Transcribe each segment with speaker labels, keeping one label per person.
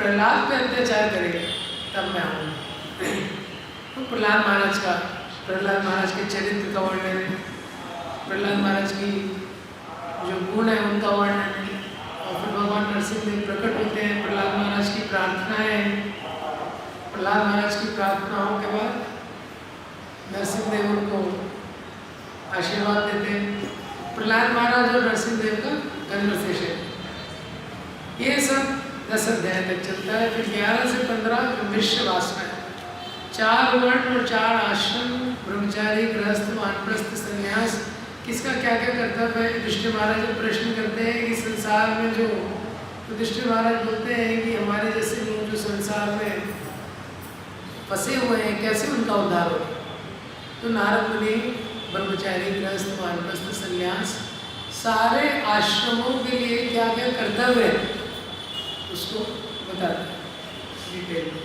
Speaker 1: प्रहलाद पे अत्याचार करेगा तब मैं आऊँगा। तो प्रहलाद महाराज के चरित्र का वर्णन, प्रहलाद महाराज की जो गुण है उनका वर्णन है। और फिर भगवान नरसिंह देव प्रकट होते हैं, प्रहलाद महाराज की प्रार्थनाएं, प्रहलाद महाराज की प्रार्थनाओं के बाद नरसिंह देव उनको आशीर्वाद देते हैं। प्रहलाद महाराज और नरसिंह देव का कन्वर्सेशन, ये सब 10 अध्याय तक चलता है। फिर 11 से 15 मिश्र वासना है, 4 वर्ण और 4 आश्रम, ब्रह्मचारी, गृहस्थ, वानप्रस्थ, संन्यास, किसका क्या क्या कर्तव्य है। युधिष्ठिर महाराज जब प्रश्न करते हैं कि संसार में जो, युधिष्ठिर महाराज बोलते हैं कि हमारे जैसे लोग जो संसार में फंसे हुए हैं कैसे उनका उद्धार हो। तो नारद मुनि ब्रह्मचारी, गृहस्थ, वानप्रस्थ, संन्यास, सारे आश्रमों के लिए क्या क्या कर्तव्य है उसको बताते हैं डिटेल में।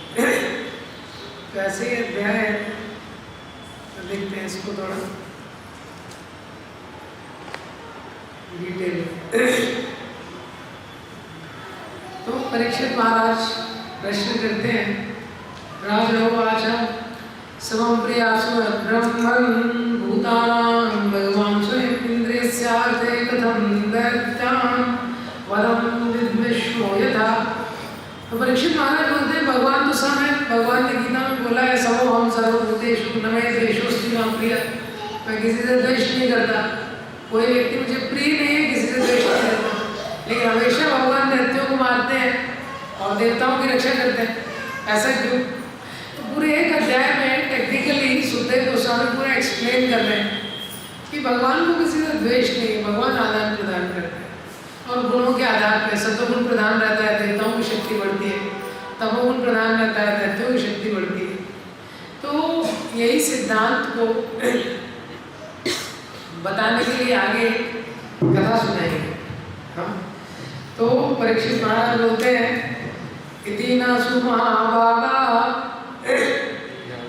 Speaker 1: तो ऐसे ही अध्याय है, तो देखते हैं इसको थोड़ा डिटेल में। तो परीक्षित महाराज प्रश्न करते हैं, राजोवाच समं प्रियासु ब्रह्मन् भूतानां भगवान् स्वयं इन्द्रियस्यार्थे कथं दैत्यान् वदं विद्विष्णो यथा। तो परीक्षित महाराज बोलते हैं भगवान तो सब है, भगवान ने गीता में बोला है समोहम सर्वभूतेषु न मे द्वेषोऽस्ति न प्रिय, मैं किसी से द्वेष नहीं करता, कोई व्यक्ति मुझे प्रिय नहीं है, किसी से द्वेष नहीं करता। लेकिन हमेशा भगवान दैत्यों को मारते हैं और देवताओं की रक्षा करते हैं, ऐसा क्यों। तो पूरे एक अध्याय में टेक्निकली सुखदेव गोस्वामी पूरा एक्सप्लेन कर रहे हैं कि भगवान को किसी से द्वेष नहीं है, भगवान आदान प्रदान करते हैं और गुणों के आधार पर सत्वगुण प्रधान रहता है, देवताओं की शक्ति बढ़ती है, तमोगुण प्रधान रहता है, दैत्यों की शक्ति बढ़ती है। तो यही सिद्धांत को बताने के लिए आगे कथा सुनाएंगे हम। तो परीक्षित महाराज बोलते हैं इति न सुमहाभागा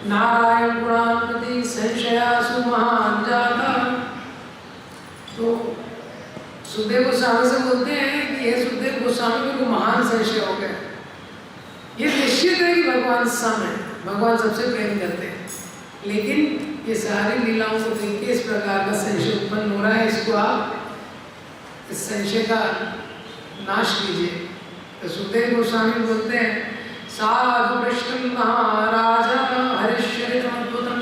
Speaker 1: नारायण गुणान् प्रति संशयासु महान् जाता। तो सुखदेव गोस्वामी से बोलते हैं कि ये सुखदेव गोस्वामी को महान संशय हो गया। ये निश्चित है कि भगवान सम है, भगवान सबसे प्रेम करते हैं, लेकिन ये सारी लीलाओं को देख के इस प्रकार का संशय उत्पन्न हो रहा है, इसको आप इस संशय का नाश कीजिए। तो सुखदेव गोस्वामी बोलते हैं साधु पृष्ठं महाराज हरिश्चरितम् अद्भुतं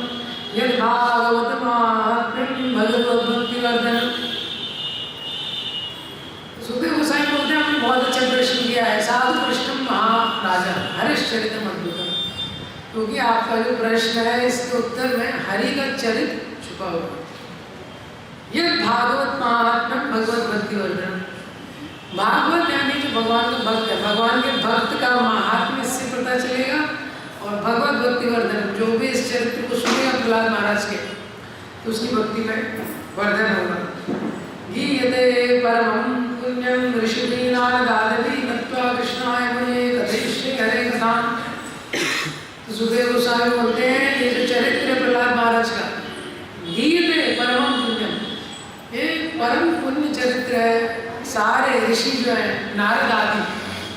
Speaker 1: यद् भागवत महात्म्यं भगवद् भक्तिवर्धनम्। सुखदेव गोस्वामी बोलते हैं आपने बहुत अच्छा प्रश्न किया है, साधु पृष्ठं महाराजा हरिश्चरितम् अद्भुतम्, क्योंकि आपका जो प्रश्न है इसके उत्तर में हरि का चरित्र छुपा हुआ है। यह भागवत महात्म्यं भगवत भक्तिवर्धनम्, भागवत यानी जो भगवान का भक्त है, भगवान के भक्त का महात्म्य इससे पता चलेगा। और भगवत भक्तिवर्धन, जो भी इस चरित्र को सुनेगा प्रहलाद महाराज के, तो उसकी भक्ति में वर्धन होगा। गीयते परमं पुण्यं ऋषिभिः नारदादिभिः नत्वा कृष्णाय मुने कथयिष्ये हरे कथाम्। तो सुखदेव गोस्वामी बोलते हैं ये जो चरित्र है प्रहलाद महाराज का, गीयते परमं पुण्यम, ये परम पुण्य चरित्र है। सारे ऋषि जो है नारद आदि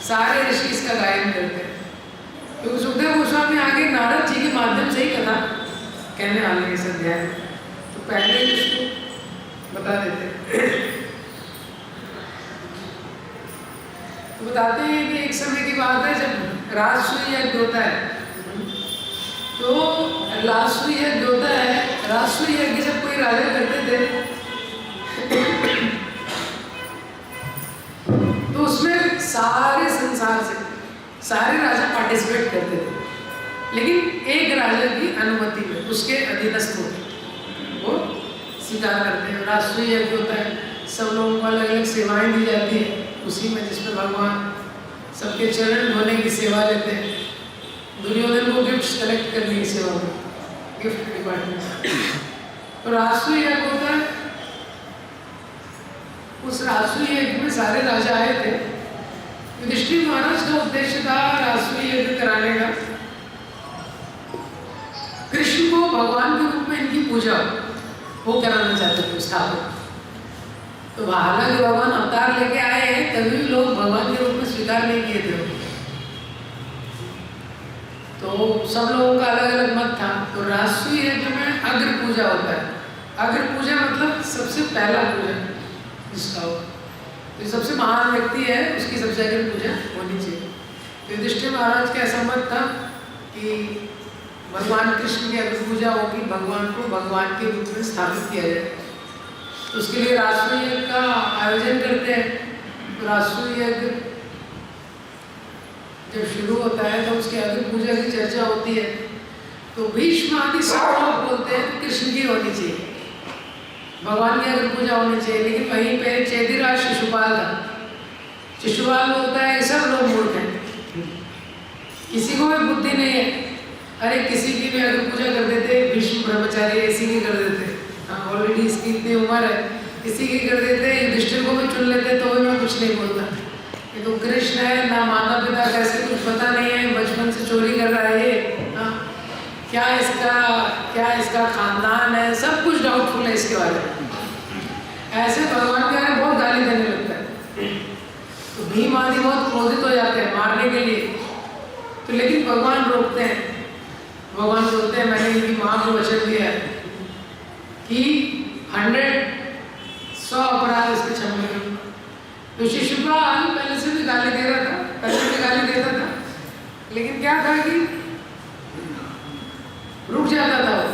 Speaker 1: सारे ऋषि इसका गायन करते हैं, क्योंकि सुखदेव गोस्वामी आगे नारद जी के माध्यम से ही कथा कहने वाले हैं इस अध्याय में। तो पहले इसको बता देते हैं। तो बताते हैं कि एक समय की बात है जब राजसूय यज्ञ होता है, तो राजसूय यज्ञ होता है, राजसूय यज्ञ जब कोई राजा करते थे तो उसमें सारे संसार से सारे राजा पार्टिसिपेट करते थे, लेकिन एक राजा की अनुमति में उसके अधीनस्थ होते वो स्वीकार करते हैं। राजसूय यज्ञ होता है, सब लोगों को अलग अलग सेवाएं दी जाती है उसी में, जिसमें भगवान सबके चरण धोने की सेवा लेते हैं। दुर्योधन को गिफ्ट्स कलेक्ट करने की सेवा में, गिफ्ट डिपार्टमेंट। तो राजसूय यज्ञ होता है, उस राजसूय यज्ञ में सारे राजा आए थे। युधिष्ठिर महाराज का उद्देश्य था राजसूय यज्ञ कराने का, कृष्ण को भगवान के रूप में इनकी पूजा वो कराना चाहते थे स्थापना। तो हालांकि भगवान अवतार लेके आए हैं, तभी लोग भगवान के रूप में स्वीकार नहीं किए थे, तो सब लोगों का अलग अलग मत था। तो राजसूय यज्ञ में अग्र पूजा होता है। अग्र पूजा मतलब सबसे पहला पूजा जिसका हो, तो सबसे महान व्यक्ति है उसकी सबसे अग्र पूजा होनी चाहिए। तो युधिष्ठिर महाराज का ऐसा मत था कि भगवान कृष्ण की अग्र पूजा होगी, भगवान को भगवान के रूप में स्थापित किया जाए। तो उसके लिए राजसूय यज्ञ का आयोजन करते हैं। तो राजसूय यज्ञ जब शुरू होता है तो उसकी अग्र पूजा की चर्चा होती है। तो भीष्म आदि सब लोग बोलते हैं कि कृष्ण की होनी चाहिए, भगवान की अग्र पूजा होनी चाहिए। लेकिन वहीं पे चेदिराज शिशुपाल था। शिशुपाल बोलता है सब लोग मूर्ख हैं, किसी को भी बुद्धि नहीं है। अरे किसी की भी अग्र पूजा कर देते, भीष्म ब्रह्मचारी इसी की कर देते, ऑलरेडी इसकी इतनी उम्र है, इसी की कर देते, युधिष्ठिर को भी चुन लेते तो भी मैं कुछ नहीं बोलता। ये तो कृष्ण है, ना माता पिता कैसे कुछ पता नहीं है, बचपन से चोरी कर रहा है ये, क्या इसका खानदान है, सब कुछ डाउटफुल है इसके बारे में। ऐसे भगवान के बारे में बहुत गाली देने लगता है। तो भीम आदि बहुत क्रोधित हो जाते हैं मारने के लिए। तो लेकिन भगवान रोकते हैं। भगवान बोलते हैं मैंने इनकी माँ को वचन दिया है कि 100 अपराध इसके क्षमा करूंगा। तो शिशुपाल पहले से भी गाली दे रहा था, पहले भी गाली देता था, लेकिन क्या था कि रुक जाता था वो।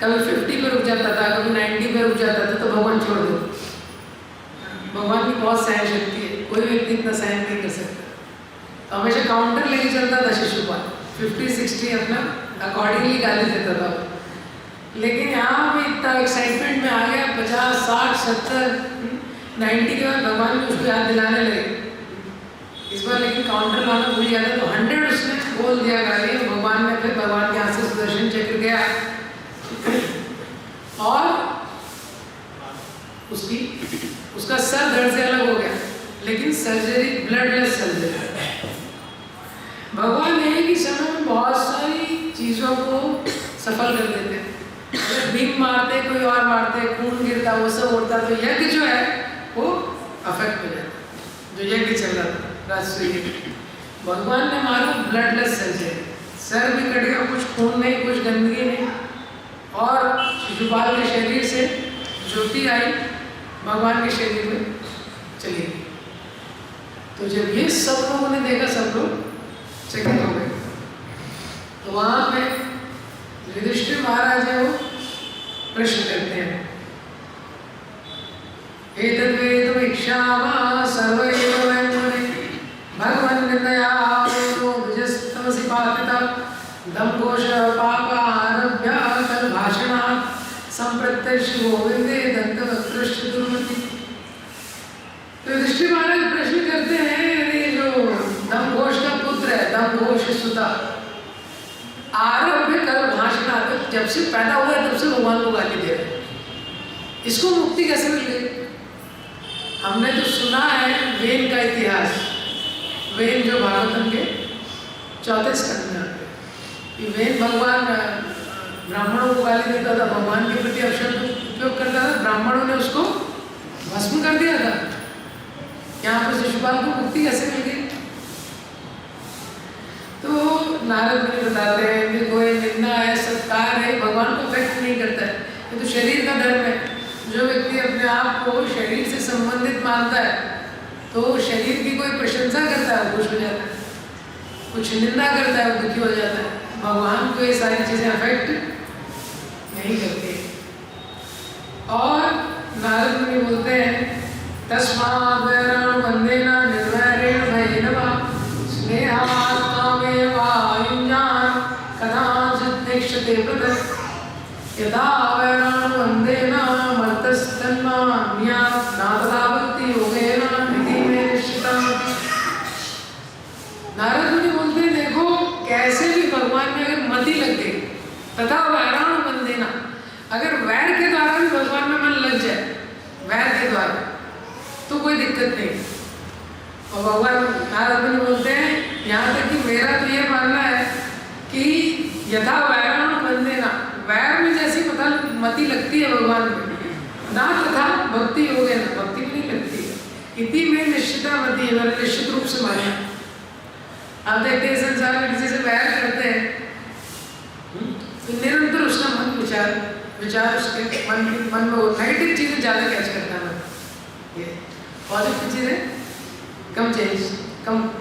Speaker 1: कभी 50 पे रुक जाता था, कभी 90 पे रुक जाता था, तो भगवान छोड़ दो। भगवान की बहुत सहन शक्ति है, कोई व्यक्ति इतना सहन नहीं कर सकता। तो हमेशा काउंटर लेके चलता था शिशुपाल, 50-60 अपना अकॉर्डिंगली गाली देता था वो। लेकिन यहाँ पे इतना एक्साइटमेंट में आ गया, 50, 60, 70, 90 के बाद भगवान ने उसको याद दिलाने लगे। इस बार लेकिन काउंटर लाना भूल गया था, तो 100 उसने बोल दिया गाली। भगवान ने फिर भगवान के हाथ से सुदर्शन चक्र गया और उसका सर धड़ से अलग हो गया, लेकिन सर्जरी ब्लडलेस सर्जरी। भगवान एक ही समय में बहुत सारी चीज़ों को सफल कर देते हैं। अगर भीम मारते, कोई और मारते, खून गिरता, वो सब उड़ता, तो यज्ञ जो है वो अफेक्ट हो जाता। जो यज्ञ चल रहा था राजसूय यज्ञ, भगवान ने मारा ब्लडलेस सर्जरी, सर भी कट गया, कुछ खून नहीं, कुछ गंदगी नहीं, और शिशुपाल के शरीर से ज्योति आई, भगवान के शरीर में चली गई। तो जब ये सब लोगों ने देखा, सब लोग चकित हो गए। तो वहां पे युधिष्ठिर महाराज है वो प्रश्न करते हैं, एतद्वेदमीक्षामः सर्व एव वयं मुने भगवन् निन्दयामो द्विजस्तमसि पातितः दम्भोष पापारभ्य कल्भाषणात् सम्प्रत्यक्ष गोविन्दे दन्तवक्त्रश्च दुर्मति। तो युधिष्ठिर महाराज प्रश्न करते हैं, ये जो दम्भोष का पुत्र है, दम्भोष सुता, आरभ्य कल्भाषणात्, जब से पैदा हुआ तब से भगवान को गाली दे रहे, इसको मुक्ति कैसे मिल गई? हमने तो सुना है वेन का इतिहास, वेन जो भागवतम के 4थे स्कंद में आते हैं। वेन भगवान ब्राह्मणों को गाली देता था, भगवान के प्रति अपशब्द उपयोग करता था, ब्राह्मणों ने उसको भस्म कर दिया था। यहाँ पर शिशुपाल को मुक्ति कैसे मिल गई? तो नारद मुनि बताते हैं कि कोई निंदा है, सत्कार है, भगवान को अफेक्ट नहीं करता है, ये तो शरीर का धर्म है। जो व्यक्ति अपने आप को शरीर से संबंधित मानता है, तो शरीर की कोई प्रशंसा करता है खुश हो जाता है, कुछ निंदा करता है वो दुखी हो जाता है। भगवान को ये सारी चीजें अफेक्ट नहीं करती। और नारद मुनि बोलते हैं, तस्माद् वैराण वंदेन निर्वैरेण भयेन वा स्नेहात् कामेन वा युञ्जान कदाचित् नेक्ष्यते पृथक् यदा वैराण वंदेन मर्तस्तन्मान्या न तथा भक्ति योगेन इति मे निश्चितम्। नारद मुनि बोलते हैं, देखो कैसे भी भगवान में अगर मति लग गई, तथा वैराण वंदेना, अगर वैर के द्वारा भी भगवान में मन लग जाए, वैर के द्वारा, तो कोई दिक्कत नहीं। और भगवान नारद मुनि बोलते हैं, यहाँ तक कि मेरा तो ये मानना है कि यथा वैराण वंदेना, वैर में जैसी मति लगती है भगवान में, ना तथा भक्ति हो गया, ना भक्ति में नहीं लगती है। इति में निश्चिता मति है, मैंने निश्चित रूप से माना। आप देखते हैं संसार में किसी से बैर करते हैं तो निरंतर उसका मन विचार उसके मन में वो नेगेटिव चीज़ें ज़्यादा कैच करता है मन, ये पॉजिटिव चीज़ें कम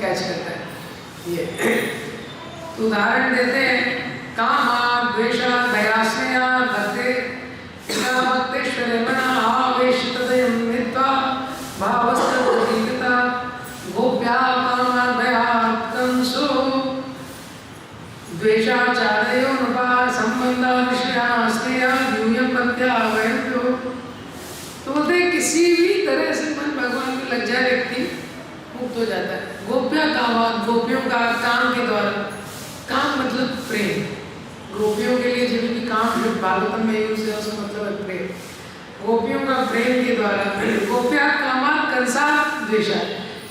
Speaker 1: कैच करता है ये। तो उदाहरण देते हैं कामा द्वेषा दयास्नेहा भक्ते भक्तेश्वरे मना आवेशितदयं नीत्वा भावस्तद्गीता गोप्या कामा दया कंसो द्वेषाचारयो नृपा संबंधा विषया स्नेहा यूयं भक्त्या वयंतो। तो बोलते किसी भी तरह से मन भगवान में लग जाए व्यक्ति मुक्त हो जाता है। गोप्या कामा, गोपियों का काम के द्वारा, काम मतलब प्रेम, गोपियों के लिए जिन्हें भी काम जो भागवतम में यूज है उसका मतलब है प्रेम, गोपियों का प्रेम के द्वारा। गोप्या कामा कंसा द्वेषा,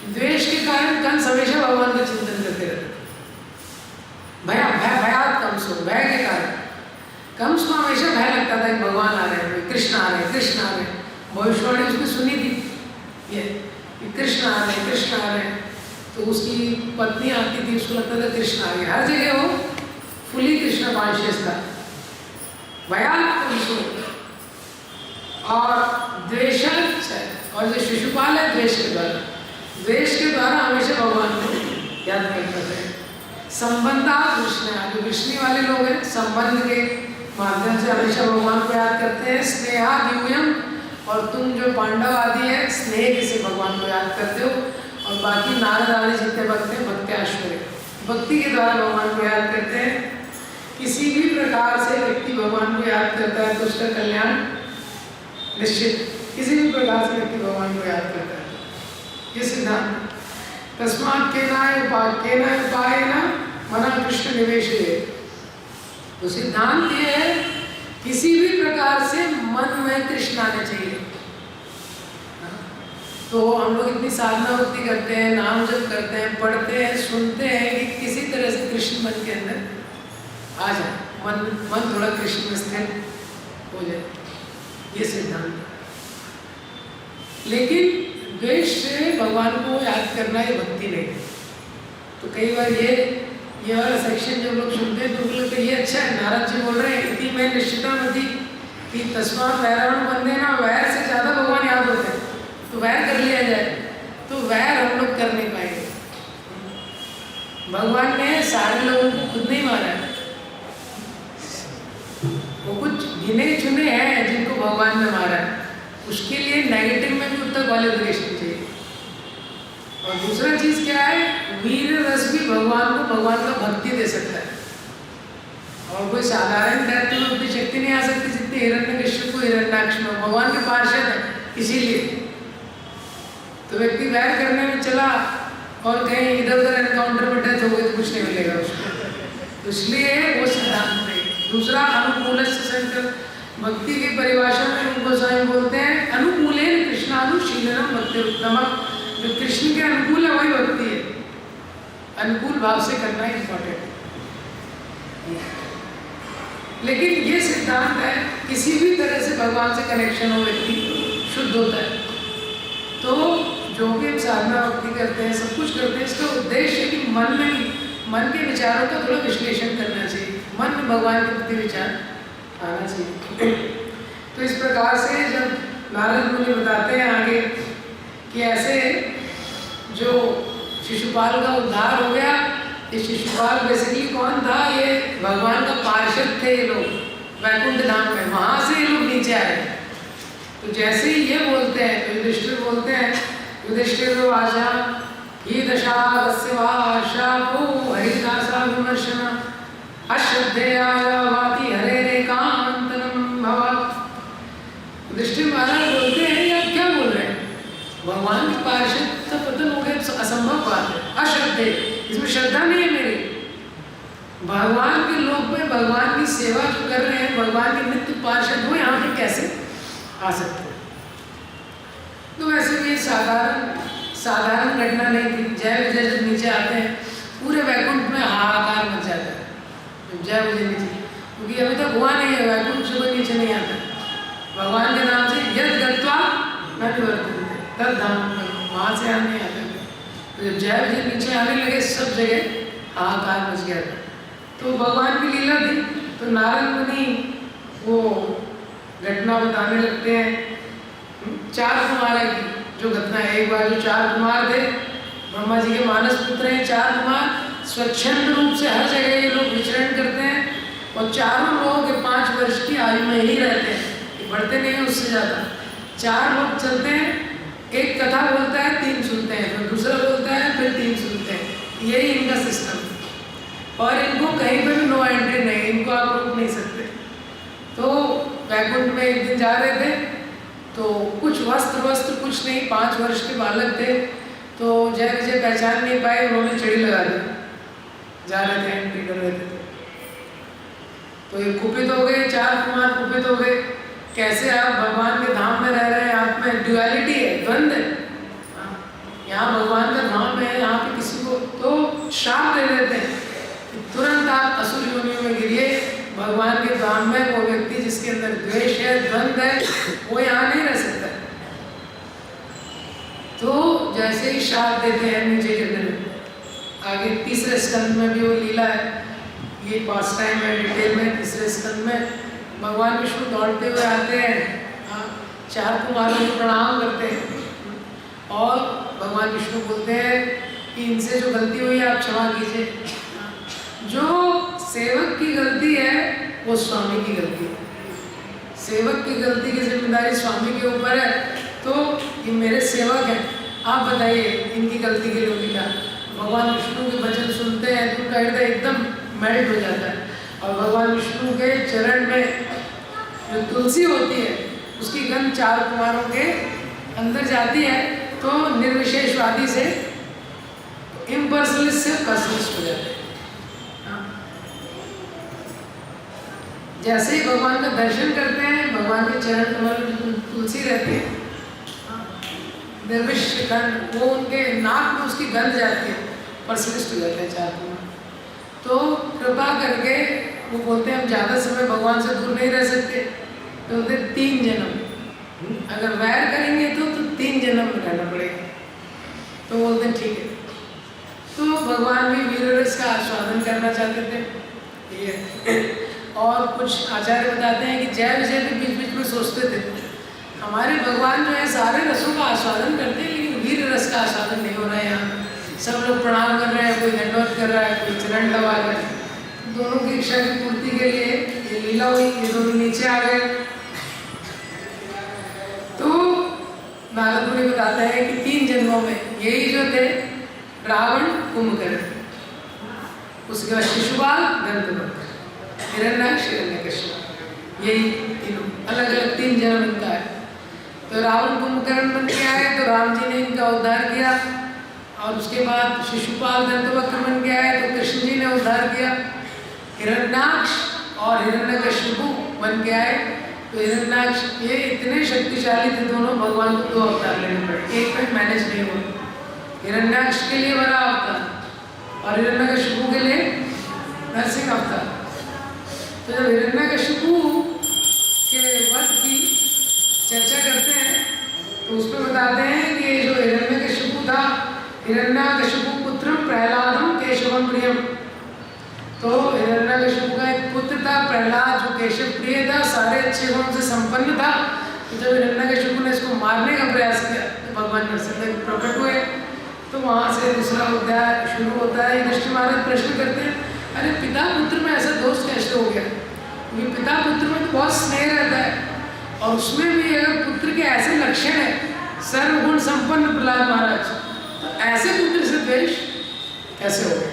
Speaker 1: द्वेष के कारण कंस हमेशा भगवान का चिंतन करते रहते, भयात कंस हो, भय के कारण कंस को हमेशा भय लगता था कि भगवान आ रहे हैं, कृष्ण आ रहे हैं, कृष्ण आ रहे हैं। भविष्यवाणी उसने सुनी थी ये कृष्ण आ रहे हैं, कृष्ण आ रहे हैं। तो उसकी पत्नी आती थी, उसको लगता था कृष्ण आ गए, हर जगह वो फुली कृष्ण कॉन्शियस था, भयात कंस हो। और द्वेष और जो शिशुपाल है द्वेष के द्वारा हमेशा भगवान को याद करते थे। संबंधा कृष्ण, जो विष्णु वाले लोग हैं संबंध के माध्यम से हमेशा भगवान को याद करते हैं। स्नेहा दिव्यम, और तुम जो पांडव आदि है स्नेह से भगवान को याद करते हो। और बाकी नारद आदि जितने भक्त हैं भक्त्याश्वर्य, भक्ति के द्वारा भगवान को याद करते हैं। किसी भी प्रकार से व्यक्ति भगवान को याद करता है तो उसका कल्याण निश्चित, किसी भी प्रकार से व्यक्ति भगवान को याद करता है, ये सिद्धांत। तस्मात् केनाय उपायेन मना कृष्ण निवेशये। तो सिद्धांत ये है किसी भी प्रकार से मन में कृष्ण आने चाहिए। तो हम लोग इतनी साधना भक्ति करते हैं, नाम जप करते हैं, पढ़ते हैं, सुनते हैं कि किसी तरह से कृष्ण मन के अंदर आ जाए, मन थोड़ा कृष्ण में स्थिर हो जाए, ये सिद्धांत है। लेकिन द्वेष से भगवान को याद करना ये भक्ति नहीं। तो कई बार ये वाला सेक्शन जब लोग सुनते हैं तो लगता है ये अच्छा है, नारद जी बोल रहे हैं इति में निश्चिता मति कि तस्मात् वैराण बंधे ना, वैर से ज़्यादा भगवान याद होते हैं, तो वैर कर लिया जाए। तो वैर हम लोग कर नहीं पाएंगे। भगवान ने सारे लोगों को खुद नहीं मारा है, वो कुछ गिने चुने हैं जिनको भगवान ने मारा है। उसके लिए नेगेटिव में भी उतना क्वालिफिकेशन चाहिए। और दूसरा चीज क्या है, वीर रस भी भगवान को भगवान का भक्ति दे सकता है। और कोई साधारण दैत्य में उतनी शक्ति नहीं आ सकती जितनी हिरण्यकश्यप को हिरण्याक्ष में। भगवान के पार्षद है, इसीलिए तो व्यक्ति वैर करने में चला और कहीं इधर उधर एनकाउंटर में डेथ हो गई तो कुछ नहीं मिलेगा उसको, तो इसलिए वो सिद्धांत नहीं। दूसरा अनुकूल संकल्प, भक्ति की परिभाषा में उनको स्वयं बोलते हैं अनुकूलेन कृष्णानुशीलनम भक्ति उत्तमम। जो कृष्ण के अनुकूल है वही भक्ति है, अनुकूल भाव से करना इम्पोर्टेंट है। लेकिन ये सिद्धांत है किसी भी तरह से भगवान से कनेक्शन हो व्यक्ति शुद्ध होता है। तो जो भी हम साधना भक्ति करते हैं, सब कुछ करते हैं, इसका उद्देश्य है कि मन के विचारों का थोड़ा विश्लेषण करना चाहिए, मन में भगवान के प्रति विचार आना चाहिए। तो इस प्रकार से जब नारद मुनि बताते हैं आगे कि ऐसे जो शिशुपाल का उद्धार हो गया, ये शिशुपाल बेसिकली कौन था, ये भगवान का पार्षद थे ये लोग वैकुंठ धाम में, वहाँ से ये लोग नीचे आए। तो जैसे ही ये बोलते हैं तो युधिष्ठिर बोलते हैं, युधिष्ठिर आशा ही दशा शापो हरिदासा विमर्शना अश्रद्धेया वाति हरे रे कांतनम भवा। युधिष्ठिर महाराज बोलते हैं ये आप क्या बोल रहे हैं, भगवान के पार्षद का पतन हो गया, असंभव बात है, अश्रद्धे, इसमें श्रद्धा नहीं है मेरी। भगवान के लोक में भगवान की सेवा जो कर रहे हैं, भगवान के नित्य पार्षद हो, यहाँ पे कैसे आ सकते हैं। तो वैसे भी साधारण घटना नहीं थी। जय विजय जब नीचे आते हैं पूरे वैकुंठ में हाहाकार मच जाता है जब जय विजय नीचे, क्योंकि अभी तक हुआ नहीं है, वैकुंठ से कोई नीचे नहीं आता भगवान के नाम से। यद गत्वा न निवर्तन्ते तद धाम, वहाँ से आने आता है। तो जब जय विजय नीचे आने लगे सब जगह हाहाकार मच गया था। तो भगवान की लीला थी। तो नारद मुनि वो घटना बताने लगते हैं 4 कुमार की जो घटना है। एक बार जो 4 कुमार थे, ब्रह्मा जी के मानस पुत्र हैं 4 कुमार, स्वच्छंद रूप से हर जगह ये लोग विचरण करते हैं और चारों लोग 5 वर्ष की आयु में ही रहते हैं, बढ़ते नहीं हैं उससे ज़्यादा। 4 लोग चलते हैं, एक कथा बोलता है 3 सुनते हैं, फिर दूसरा बोलता है फिर 3 सुनते हैं, यही इनका सिस्टम है। और इनको कहीं पर भी नो एंट्री नहीं, इनको आप रोक नहीं सकते। तो वैकुंठ में एक दिन जा रहे थे तो कुछ वस्त्र कुछ नहीं, 5 वर्ष के बालक थे। तो जय विजय पहचान नहीं पाए, उन्होंने चिड़ी लगा दी, जा रहे थे एंट्री कर रहे थे। तो ये कुपित हो गए, 4 कुमार कुपित हो गए, कैसे आप भगवान के धाम में रह रहे हैं, आप में ड्युअलिटी है, द्वंद है, यहाँ भगवान का धाम है, यहाँ पे किसी को तो श्राप दे देते हैं, तुरंत आप असुर योनियों में गिरिए। भगवान के धाम में वो व्यक्ति जिसके अंदर द्वेष है, द्वंद है, वो यहाँ नहीं रह सकता। तो जैसे ही श्राप देते हैं नीचे गिरने लगते हैं। आगे तीसरे स्कंद में भी वो लीला है, ये पास टाइम है डिटेल में। तीसरे स्कंद में भगवान विष्णु दौड़ते हुए आते हैं, 4 कुमारों को प्रणाम करते हैं और भगवान विष्णु बोलते हैं कि इनसे जो गलती हुई आप क्षमा कीजिए। जो सेवक की गलती है वो स्वामी की गलती है, सेवक की गलती की जिम्मेदारी स्वामी के ऊपर है। तो ये मेरे सेवक हैं, आप बताइए इनकी गलती के लिए क्या। भगवान विष्णु के वचन सुनते हैं तो उनका हृदय एकदम मेल्ट हो जाता है और भगवान विष्णु के चरण में जो तुलसी होती है उसकी गंध 4 कुमारों के अंदर जाती है तो निर्विशेषवादी से इम्पर्सनलिस्ट से पर्सनलिस्ट हो जाते हैं। जैसे ही भगवान का दर्शन करते हैं, भगवान के चरण कमल में तुलसी रहती है, निर्विश गंध वो उनके नाक में उसकी गंध जाती है, पर्सनलिस्ट हो जाते हैं 4 कुमार। तो कृपा करके वो बोलते हैं हम ज़्यादा समय भगवान से दूर नहीं रह सकते, तो बोलते 3 जन्म अगर वैर करेंगे तो 3 जन्म में रहना पड़ेगा। तो बोलते हैं ठीक है। तो भगवान भी वीर रस का आस्वादन करना चाहते थे ये। और कुछ आचार्य बताते हैं कि जय विजय भी बीच बीच में सोचते थे हमारे भगवान जो है सारे रसों का आस्वादन करते हैं लेकिन वीर रस का आस्वादन नहीं हो रहा है। यहाँ सब लोग प्रणाम कर रहे हैं, कोई दंडवत कर रहा है, कोई चरण दबा रहा है। दोनों की इच्छा की पूर्ति के लिए ये लीला हुई, ये दोनों नीचे आ गए। तो नारद मुनि बताते हैं कि 3 जन्मों में यही जो थे रावण, कुंभकर्ण, उसके बाद शिशुपाल, दंतवक्र, हिरण्याक्ष, हिरण्यकश्यप, यही तीनों अलग अलग 3 जन्म इनका है। तो रावण कुंभकर्ण बन के आए तो राम जी ने इनका उद्धार किया और उसके बाद शिशुपाल दंतवक्र बन के आए तो कृष्ण जी ने उद्धार किया। हिरण्याक्ष और हिरण्यकश्यप बन के आए तो हिरण्याक्ष ये इतने शक्तिशाली थे दोनों, भगवान को 2 अवतार लेने पड़े, एक में मैनेज नहीं हुआ। हिरण्याक्ष के लिए बड़ा अवतार और हिरण्यकश्यप के लिए नरसिंह अवतार। तो जब हिरण्यकश्यप के वध की चर्चा करते हैं तो उसमें बताते हैं कि जो हिरण्यकश्यप था, हिरण्यकश्यप पुत्र प्रहलादम केशवम प्रियम। तो हिरण्यकश्यप का एक पुत्र था प्रहलाद जो केशव प्रिय था, सारे अच्छे गुणों से संपन्न था। तो जब हिरण्यकश्यप ने इसको मारने का प्रयास किया तो भगवान नरसिंह प्रकट हुए। तो वहाँ से दूसरा अध्याय शुरू होता है। युधिष्ठिर महाराज प्रश्न करते हैं अरे पिता पुत्र में ऐसा दोष कैसे हो गया, क्योंकि पिता पुत्र में तो बहुत स्नेह रहता है और उसमें भी अगर पुत्र के ऐसे लक्षण है, सर्वगुण संपन्न प्रहलाद महाराज, तो ऐसे पुत्र से द्वेष कैसे हो गए।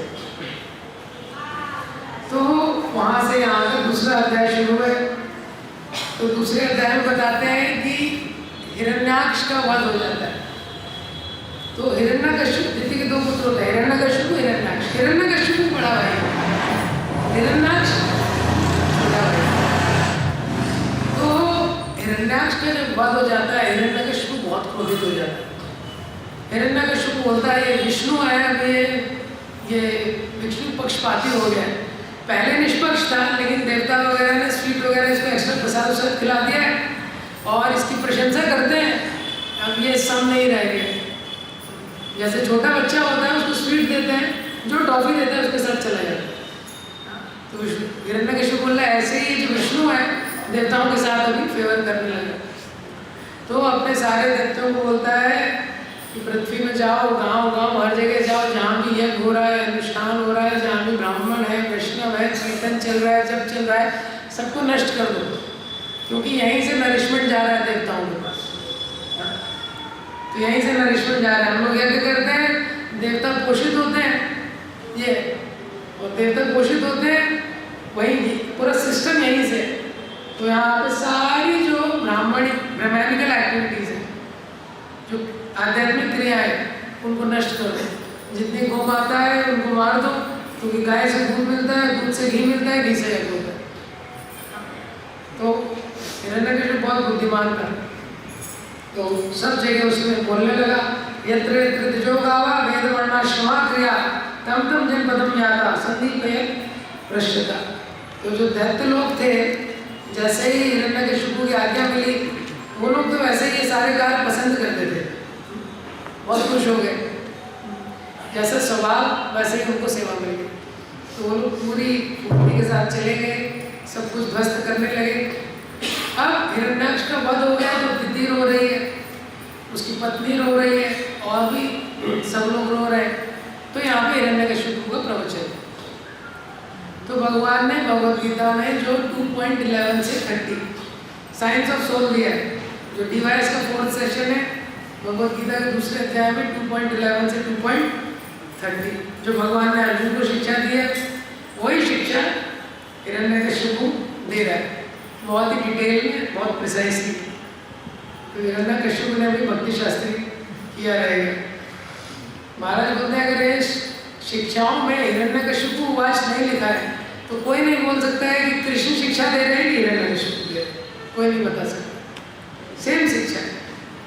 Speaker 1: तो वहाँ से यहाँ तक दूसरा अध्याय शुरू है। तो दूसरे अध्याय में बताते हैं कि हिरण्याक्ष का वध हो जाता है। तो हिरण्यकश्यप दिति के 2 पुत्र होते हैं, हिरण्यकश्यप, हिरण्याक्ष। हिरण्यकश्यप बड़ा भाई, हिरण्याक्ष छोटा भाई। तो हिरण्याक्ष का जब वध हो जाता है हिरण्यकश्यप बहुत क्रोधित हो जाता है। हिरण्यकश्यप बोलता है ये विष्णु है, अब ये विष्णु पक्षपाती हो गया है। पहले निष्पक्ष था लेकिन देवता वगैरह ने स्वीट वगैरह इसको एक्स्ट्रा प्रसाद खिला दिया है और इसकी प्रशंसा करते हैं। अब ये सम नहीं रह गया। जैसे छोटा बच्चा होता है उसको स्वीट देते हैं जो टॉफी देता है उसके साथ चला जाता है। तो हिरण्यकशिपु बोल रहा है ऐसे ही जो विष्णु है देवताओं के साथ अभी फेवर करने लगा। तो अपने सारे देवताओं को बोलता है कि पृथ्वी में जाओ, गांव हर जगह जाओ, जहाँ भी यज्ञ हो रहा है, अनुष्ठान हो रहा है, जहाँ भी ब्राह्मण है, वैष्णव है, कीर्तन चल रहा है, जब चल रहा है, सबको नष्ट कर दो, क्योंकि यहीं से नरिशमेंट जा रहा है देवताओं के पास। तो यहीं से नरिशमेंट जा रहा है। हम लोग यज्ञ करते हैं, देवता पोषित होते हैं, ये और देवता पोषित होते हैं, वही पूरा सिस्टम यहीं से। तो यहाँ पे सारी जो ब्राह्मणिकल एक्टिविटीज है, जो आध्यात्मिक क्रियाएं, उनको नष्ट कर दो। जितनी गौ माता है उनको मार दो, क्योंकि गाय से दूध मिलता है, दूध से घी मिलता है, घी से यज्ञ होता है। तो हिरण्यकशिपु बहुत बुद्धिमान था, तो सब जगह उसमें बोलने लगा, यत्र यत्र तेजो गावा वेद वर्णाश्रमा क्रिया तम तम जनपदम याता संदीप पृष्ठता। तो जो दैत्य लोग थे, जैसे ही हिरण्यकशिपु की आज्ञा मिली, वो लोग तो वैसे ही ये सारे कार्य पसंद करते थे, बहुत खुश हो गए। जैसा स्वभाव वैसे ही उनको सेवा मिल गई। तो वो लोग पूरी फुर्ती के साथ चले गए, सब कुछ ध्वस्त करने लगे। अब हिरण्याक्ष का वध हो गया तो दिति रो रही है, उसकी पत्नी रो रही है, और भी सब लोग रो रहे हैं। तो यहाँ पे हिरण्यकशिपु का प्रवचन। तो भगवान ने भगवद गीता में जो 2.11 से 30 साइंस ऑफ सोल दिया है, जो डिवाइस का 4th सेशन है भगवद गीता के दूसरे अध्याय में 2.11 से 2.30, जो भगवान ने अर्जुन को शिक्षा दी है, वही शिक्षा हिरण्यकशिपु दे रहा है, बहुत ही डिटेल में, बहुत प्रिसाइसली। तो हिरण्यकशिपु ने भी भक्ति शास्त्री किया रहेगा। महाराज बोलते हैं अगर ये शिक्षाओं में हिरण्यकशिपु वाच नहीं लिखा है तो कोई नहीं बोल सकता है कि कृष्ण शिक्षा दे रहे हैं कि हिरण्यकशिपु दे रहे हैं, कोई नहीं बता सकता। सेम शिक्षा है।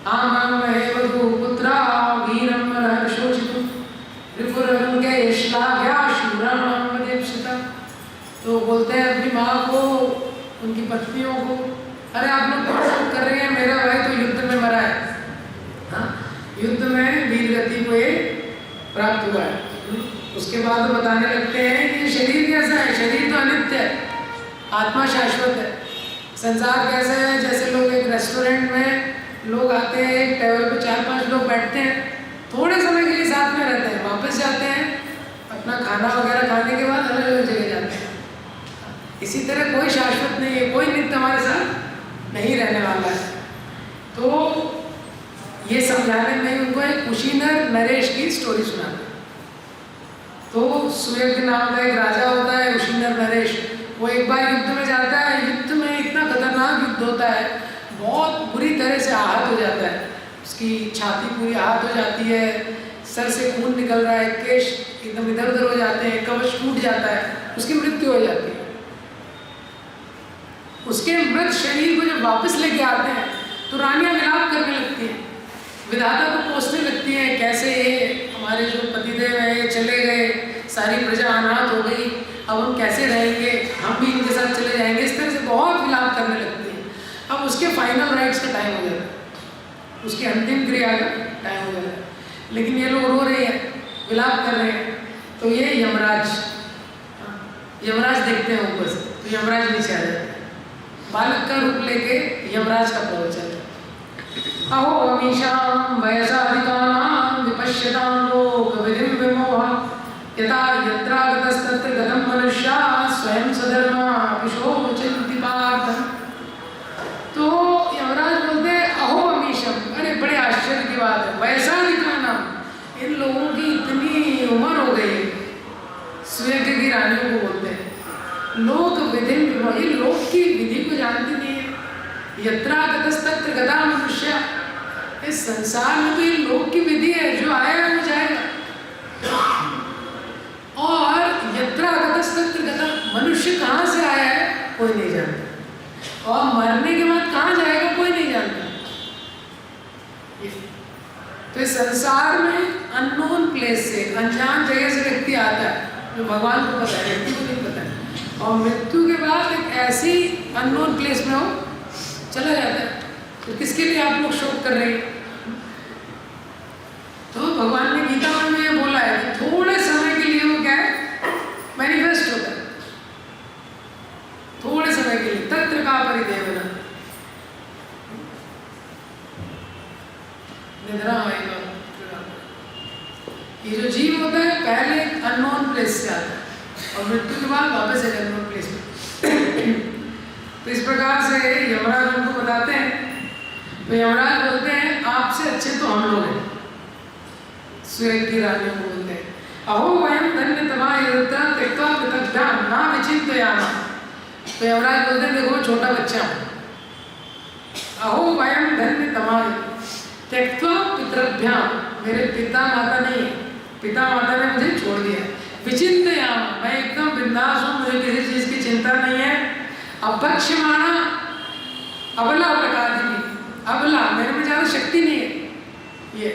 Speaker 1: आम हे वधु पुत्रा वीरम शोचितुम रिपुरम के श्लाघ्या शूरम दीक्षिता। तो बोलते हैं अपनी माँ को, उनकी पत्नियों को, अरे आप लोग क्या सब कर रहे हैं, मेरा भाई तो युद्ध में मरा है, हाँ युद्ध में वीर गति को ये प्राप्त हुआ है। उसके बाद वो बताने लगते हैं कि शरीर कैसा है, शरीर तो अनित्य है, आत्मा शाश्वत है। संसार कैसा है, जैसे लोग एक रेस्टोरेंट में लोग आते हैं, एक टेबल पे 4-5 लोग बैठते हैं, थोड़े समय के लिए साथ में रहते हैं, वापस जाते हैं, अपना खाना वगैरह खाने के बाद अलग अलग जगह जाते हैं। इसी तरह कोई शाश्वत नहीं है, कोई नित्य हमारे साथ नहीं रहने वाला है। तो ये समझाने में उनको एक कुशीनर नरेश की स्टोरी सुनाते। तो सुयज्ञ नाम का एक राजा होता है, कुशीनर नरेश। वो एक बार युद्ध में जाता है, युद्ध में इतना खतरनाक युद्ध होता है, बहुत बुरी तरह से आहत हो जाता है, उसकी छाती पूरी आहत हो जाती है, सर से खून निकल रहा है, केश एकदम इधर उधर हो जाते हैं, कवच टूट जाता है, उसकी मृत्यु हो जाती है। उसके मृत शरीर को जब वापस लेके आते हैं तो रानियां विलाप करने लगती हैं, विधाता को कोसने लगती हैं, कैसे ये हमारे जो पतिदेव हैं ये चले गए, सारी प्रजा अनाथ हो गई, अब हम कैसे रहेंगे, हम भी इनके साथ चले जाएंगे, इस तरह से बहुत विलाप करने लगती हैं। अब उसके फाइनल राइट्स का टाइम हो जाता है, उसकी अंतिम क्रिया का टाइम हो जाता है, लेकिन ये लोग रो रहे हैं, विलाप कर रहे हैं। तो ये यमराज देखते हैं ऊपर से, तो यमराज नीचे आ जाते हैं, बालक का रूप लेके यमराज का प्रवचन है। अहो अमीशां वयसाधिकानां विपश्यतां लोकविधिं विमोह यथा यत्रागतस्तत्र गतं मनुष्याः स्वयं स्वधर्मा विशोचन्ति पार्थम्। तो यमराज बोलते हैं अहो अमीशम, अरे बड़े आश्चर्य की बात है, वयसाधिकानां, इन लोगों की इतनी उम्र हो गई है, स्वर्ग की रानियों को बोलते हैं, लोक विधि विमोह, ये लोक की विधि को जानती नहीं है। यत्रागतस्तत्र गता मनुष्य, इस संसार में तो ये लोक की विधि है, जो आएगा वो जाएगा, और यत्रागतस्तत्र गता, मनुष्य कहाँ से आया है कोई नहीं जानता, और मरने के बाद कहाँ जाएगा कोई नहीं जानता। तो इस संसार में अननोन प्लेस से, अनजान जगह से व्यक्ति आता है, जो भगवान को पता है, व्यक्ति को नहीं पता है, और मृत्यु के बाद एक ऐसी अननोन प्लेस में हो चला जाता है। तो किसके लिए आप लोग शोक कर रहे हैं? तो भगवान ने गीता में ये बोला है कि थोड़े समय के लिए वो ये जो जीव होता है पहले एक अननोन प्लेस से आता है और मृत्यु के बाद वापस एक अननोन प्लेस में। तो इस प्रकार से यमराज उनको बताते हैं। तो यमराज बोलते हैं आपसे अच्छे तो हम लोग हैं। स्वर्ग की रानियों को बोलते हैं अहो वयम धन्यतमा यत्र त्यक्त्वा पितभ्याम न विचिन्तयामः। तो यमराज बोलते हैं देखो छोटा बच्चा हूँ, अहो वयम धन्यतमा त्यक्त्वा पितृभ्याम, मेरे पिता माता नहीं है, पिता माता ने मुझे छोड़ दिया। विचिन्तयामः, मैं एकदम बिंदास हूँ, मुझे किसी चीज की चिंता नहीं है। अभक्ष्यमाणा अबला प्रकादिनी, अबला मेरे में ज्यादा शक्ति नहीं है ये,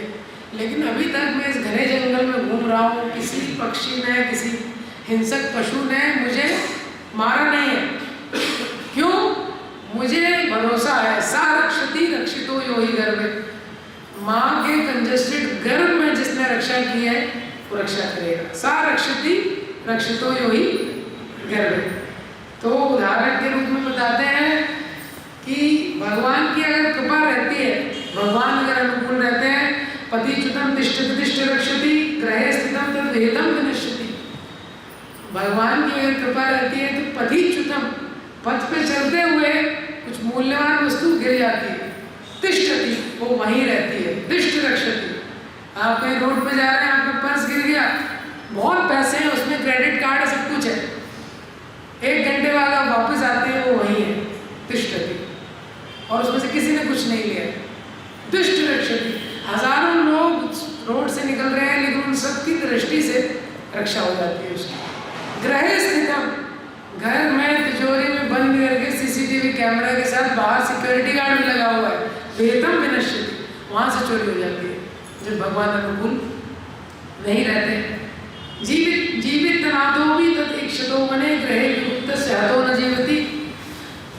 Speaker 1: लेकिन अभी तक मैं इस घने जंगल में घूम रहा हूँ, किसी पक्षी ने किसी हिंसक पशु ने मुझे मारा नहीं है। क्यों? मुझे भरोसा है सा रक्षति रक्षितो यो ही गर्भे, माँ के कंजेस्टेड गर्भ में जिसने रक्षा की है वो रक्षा करेगा। सा रक्षति रक्षितो यो ही गर्भे। तो उदाहरण के रूप में बताते हैं कि भगवान की अगर कृपा रहती है, भगवान अगर अनुकूल रहते हैं, पतिच्युतम तिष्ठति तिष्ठ रक्षति ग्रहे स्थितम तद वेदम विनश्यति। भगवान की अगर कृपा रहती है तो पतिच्युतम, पथ पे चलते हुए कुछ मूल्यवान वस्तु गिर जाती है, तिष्ठति वो वहीं रहती है, तिष्ठ रक्षति। आप कहीं रोड पे जा रहे हैं, आपका पर्स गिर गया, बहुत पैसे हैं उसमें, क्रेडिट कार्ड है, सब कुछ है, 1 घंटे बाद आप वापस आते हैं, वो वहीं है, तिष्ठति, और उसमें से किसी ने कुछ नहीं लिया, तिष्ठ रक्षति। हजारों लोग रोड से निकल रहे हैं लेकिन उन सबकी दृष्टि से रक्षा हो जाती है उसकी। ग्रहे स्थितम, घर में तिजोरी में बंद करके सीसीटीवी कैमरा के साथ बाहर सिक्योरिटी गार्ड भी लगा हुआ है, वेतम विनश्यति, वहां से चोरी हो जाती है जब भगवान अनुकूल नहीं रहते। जीवित जीवित तनातो भी तत्क्षतो मने ग्रहे विमुक्त सहतो न जीवति।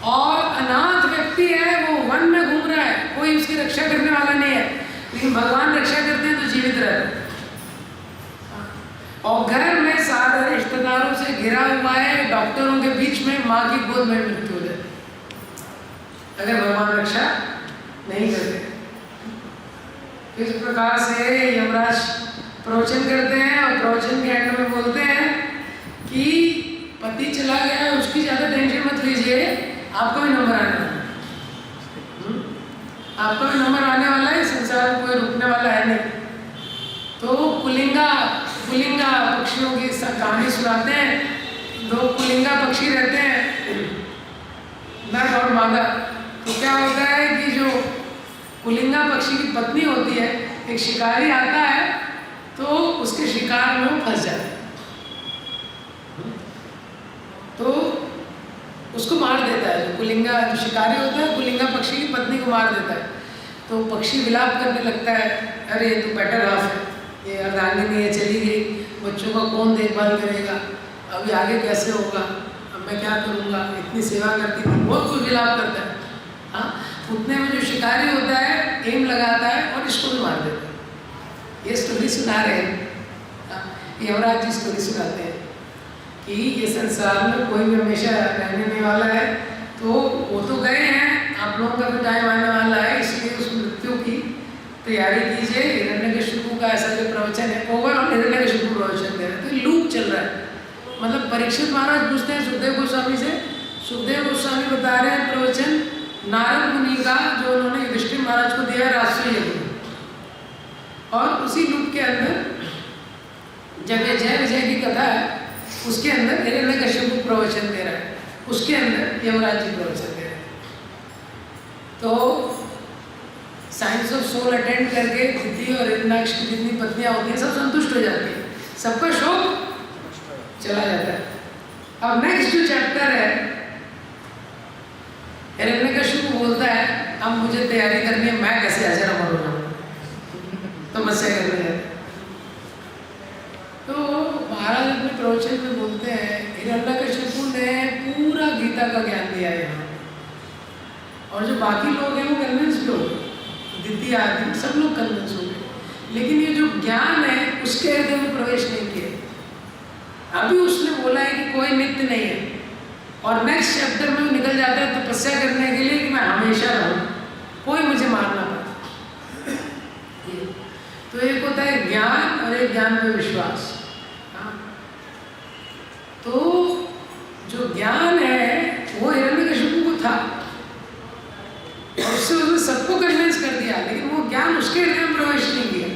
Speaker 1: और अनाथ व्यक्ति है, वो वन में घूम रहा है, कोई उसकी रक्षा करने वाला नहीं है, लेकिन भगवान रक्षा करते हैं तो जीवित रहते हैं। और घर में सारे रिश्तेदारों से घिरा हुआ है, डॉक्टरों के बीच में माँ की गोद में मृत्यु हो जाती अगर भगवान रक्षा नहीं करते। इस प्रकार से यमराज प्रवचन करते हैं और प्रवचन के एंड में बोलते हैं कि पति चला गया है, उसकी ज्यादा टेंशन मत लीजिए, आपका भी नंबर आने वाला है, आपका भी नंबर आने वाला है, संसार में कोई रुकने वाला है नहीं। तो पुलिंगा पक्षियों की कहानी सुनाते हैं। 2 पुलिंगा पक्षी रहते हैं, नर और मादा। तो क्या होता है कि जो पुलिंगा पक्षी की पत्नी होती है, एक शिकारी आता है तो उसके शिकार में वो फंस जाता है, तो उसको मार देता है। जो पुलिंगा जो शिकारी होता है, पुलिंगा पक्षी की पत्नी को मार देता है। तो पक्षी विलाप करने लगता है, अरे ये तो बेटर हाफ है, ये अर्धांगिनी है, चली गई, बच्चों का कौन देखभाल करेगा, अभी आगे कैसे होगा, अब मैं क्या करूँगा, इतनी सेवा करती थी, बहुत कुछ विलाप करता है। हाँ, उतने में जो शिकारी होता है एम लगाता है और इसको भी मार देता है। ये स्टोरी सुना रहे हैं, यमराज जी स्टोरी सुनाते हैं कि ये संसार में कोई भी हमेशा रहने नहीं वाला है, तो वो तो गए हैं, आप लोगों का भी टाइम आने वाला है, इसलिए उस मृत्यु की तैयारी कीजिए। हिरण्यकशिपु का ऐसा जो प्रवचन है, ओवरऑल हिरण्यकशिपु प्रवचन दे रहे हैं, तो लूप चल रहा है। मतलब परीक्षित महाराज पूछते हैं सुखदेव गोस्वामी से, सुखदेव गोस्वामी बता रहे हैं प्रवचन नारद मुनि का जो उन्होंने युधिष्ठिर महाराज को दिया राष्ट्रीय यज्ञ, और उसी लूप के अंदर जब ये जय विजय की कथा है उसके अंदर हिरण्यकशिपु प्रवचन दे रहा है, उसके अंदर यमराज जी प्रवचन दे रहे हैं। तो साइंस ऑफ सोल अटेंड करके दिति और हिरण्याक्ष की जितनी पत्नियां होती हैं सब संतुष्ट हो जाती है, सबका शौक चला जाता है। अब नेक्स्ट जो चैप्टर है, हिरण्यकशिपु बोलता है अब मुझे तैयारी करनी है, मैं कैसे अजर अमर हो जाऊँ, तपस्या करने जाते। तो महाराज अपने प्रवचन में बोलते हैं हिरण्यकशिपु ने पूरा गीता का ज्ञान दिया है यहाँ, और जो बाकी लोग हैं वो कन्विंस भी हो गए, दिति आदि सब लोग कन्विंस हो गए, लेकिन ये जो ज्ञान है उसके हृदय में प्रवेश नहीं किया। अभी उसने बोला है कि कोई नित्य नहीं है, और नेक्स्ट चैप्टर में निकल जाता है तपस्या करने के लिए कि मैं हमेशा रहूं, कोई मुझे मारना पाए। तो एक होता है ज्ञान और एक ज्ञान पे विश्वास। हाँ, तो जो ज्ञान है वो हिरण्यकशिपु को था और उससे उसने सबको कन्विंस कर दिया, लेकिन वो ज्ञान उसके हृदय में प्रवेश नहीं किया,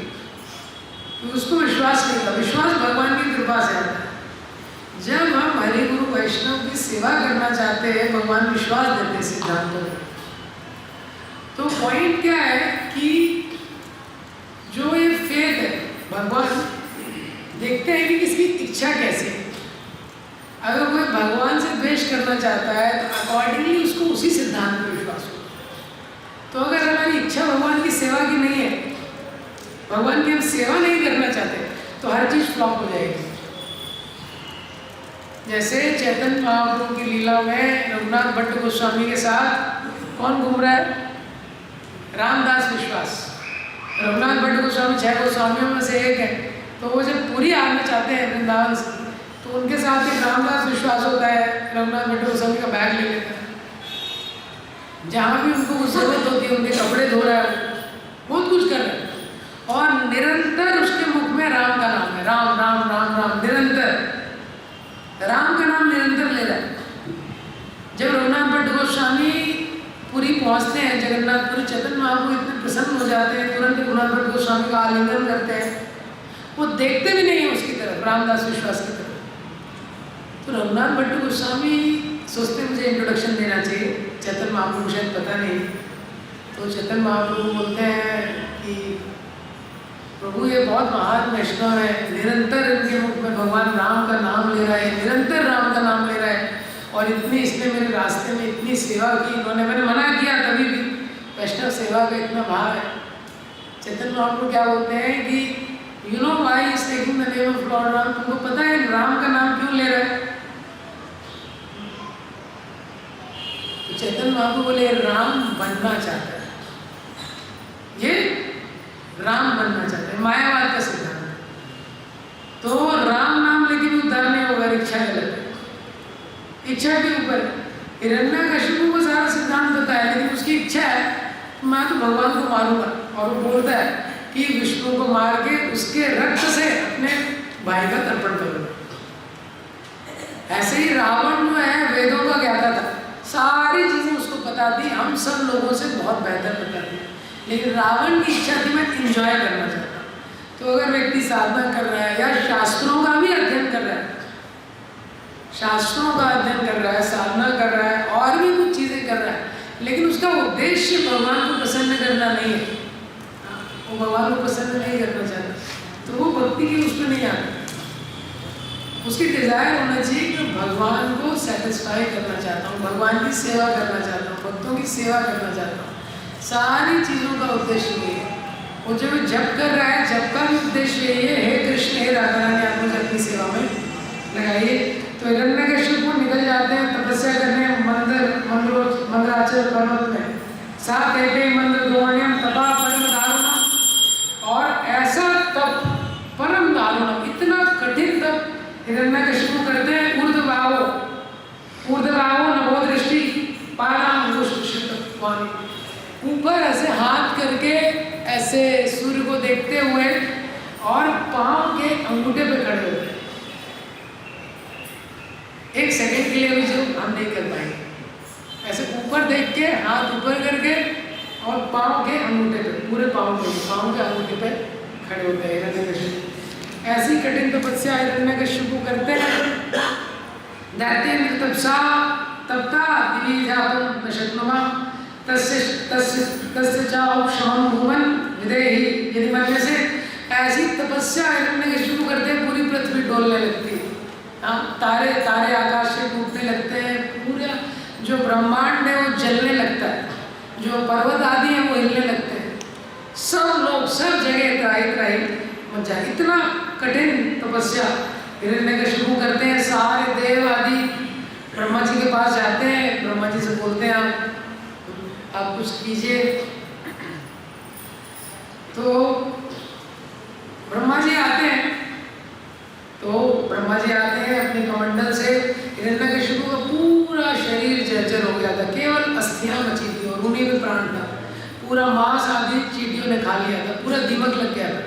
Speaker 1: तो उसको विश्वास नहीं था। विश्वास भगवान की कृपा से आता है। जब हम हरि गुरु वैष्णव की सेवा करना चाहते हैं, भगवान विश्वास देते हैं सिद्धांतों में। तो पॉइंट क्या है कि जो ये फेथ है, भगवान देखते हैं कि किसकी इच्छा कैसी है। अगर कोई भगवान से द्वेष करना चाहता है तो अकॉर्डिंगली उसको उसी सिद्धांत में विश्वास हो। तो अगर हमारी इच्छा भगवान की सेवा की नहीं है, भगवान की हम सेवा नहीं करना चाहते, तो हर चीज फ्लॉप हो जाएगी। जैसे चैतन्य महाप्रभु की लीला में रघुनाथ भट्ट गोस्वामी के साथ कौन घूम रहा है? रामदास विश्वास। रघुनाथ भट्ट गोस्वामी 6 गोस्वामियों में से एक है, तो वो जब पूरी आना चाहते हैं वृंदावन से, तो उनके साथ एक रामदास विश्वास होता है, रघुनाथ भट्ट गोस्वामी का बैग ले लेता है। जहाँ भी उनको जरूरत होती है, उनके कपड़े धो रहा है, बहुत कुछ कर रहा है, और निरंतर उसके मुख में राम का नाम है। राम राम राम राम, निरंतर राम का नाम निरंतर ले रहा है। जब रघुनाथ भट्ट गोस्वामी पुरी पहुंचते हैं, जगन्नाथपुरी, चैतन्य महाप्रभु इतने प्रसन्न हो जाते हैं, तुरंत रघुनाथ भट्ट गोस्वामी का आलिंगन करते हैं। वो देखते भी नहीं है उसकी तरफ, रामदास विश्वास की तरफ। तो रघुनाथ भट्ट गोस्वामी सोचते मुझे इंट्रोडक्शन देना चाहिए, चैतन्य महाप्रभु शायद पता नहीं। तो चैतन्य महाप्रभु बोलते हैं कि प्रभु ये बहुत महान वैष्णव है, निरंतर इनके मुख में भगवान राम का नाम ले रहा है, निरंतर राम का नाम ले रहा है, और इतनी इसने मेरे रास्ते में इतनी सेवा की। इन्होंने, मैंने मना किया तभी भी, वैष्णव सेवा का इतना भाव है। चैतन्य महाप्रभु क्या बोलते हैं कि you know why is taking the name of Lord Ram? तुमको पता है राम का नाम क्यों ले रहा है? तो चैतन्य महाप्रभु बोले राम बनना चाहता है, ये राम बनना चाहता है, मायावाद का सिद्धांत है। तो राम नाम लेकिन उद्धार नहीं होगा, इच्छा गलत है, इच्छा के ऊपर। हिरण्यकशिपु को सारा सिद्धांत पता है, लेकिन उसकी इच्छा है मैं तो भगवान को मारूंगा, और वो बोलता है कि विष्णु को मार के उसके रक्त से अपने भाई का तर्पण करूंगा। ऐसे ही रावण जो है वेदों का ज्ञाता था, सारी चीजें उसको पता थी, हम सब लोगों से बहुत बेहतर पता थी, लेकिन रावण की इच्छा थी मैं इंजॉय करना चाहता। तो अगर व्यक्ति साधना कर रहा है या शास्त्रों का भी अध्ययन कर रहा है, शास्त्रों का अध्ययन कर रहा है, साधना कर रहा है, और भी कुछ चीजें कर रहा है, लेकिन उसका उद्देश्य भगवान को प्रसन्न करना नहीं है, वो भगवान को प्रसन्न नहीं करना चाहता, तो वो भक्ति की उसमें नहीं आता। उसकी डिजायर होना चाहिए कि भगवान को सेटिस्फाई करना चाहता हूँ, भगवान की सेवा करना चाहता हूँ, भक्तों की सेवा करना चाहता हूँ। सारी चीज़ों का उद्देश्य ये है। वो जो जप कर रहा है, जप का भी उद्देश्य यही है, हे कृष्ण हे राधा रानी आप मुझे अपनी सेवा में लगाइए। तो हिरण्यकशिपु निकल जाते हैं तपस्या करने मंदराचल पर्वत में, सात एक मंत्र द्रोण्यम तपा परम दारुणम, और ऐसा तप परम दारुणम, इतना कठिन तप हिरण्यकशिपु करते हैं। ऊर्ध्वभावो नभो दृष्टि पादाम वाणी, ऊपर ऐसे हाथ करके ऐसे सूर्य को देखते हुए और पांव के अंगूठे पे खड़े होते हैं। एक सेकंड के लिए भी जो हम नहीं कर पाएंगे, ऐसे ऊपर देख के हाथ ऊपर करके और पांव के अंगूठे पे, पूरे पांव के अंगूठे पे खड़े होते हैं हिरण्यकशिपु। ऐसी कठिन तपस्या हिरण्यकशिपु करते हैं। दैत्येन्द्र तपसा तप्ता दिवी जातुम न शक्नुमा तस्य चाक्षमं भुवन विदेहि यदि मन्य से। ऐसी तपस्या हिरण्यकशिपु करते हैं, पूरी पृथ्वी डोलने लगती है, तारे तारे आकाश से टूटने लगते हैं, पूरा जो ब्रह्मांड है वो जलने लगता है, जो पर्वत आदि है वो हिलने लगते हैं, सब लोग सब जगह त्राही मच जाए। इतना कठिन तपस्या हिरण्यकशिपु करते हैं। सारे देव आदि ब्रह्मा जी के पास जाते हैं, ब्रह्मा जी से बोलते हैं आप कुछ कीजिए। तो ब्रह्मा जी आते हैं, अपने कमंडल से, हिरण्यकशिपु का पूरा शरीर जर्जर हो गया था, केवल अस्थियां बची थी और उन्हीं में प्राण था, पूरा मांस आदि चींटियों ने खा लिया था, पूरा दीमक लग गया था।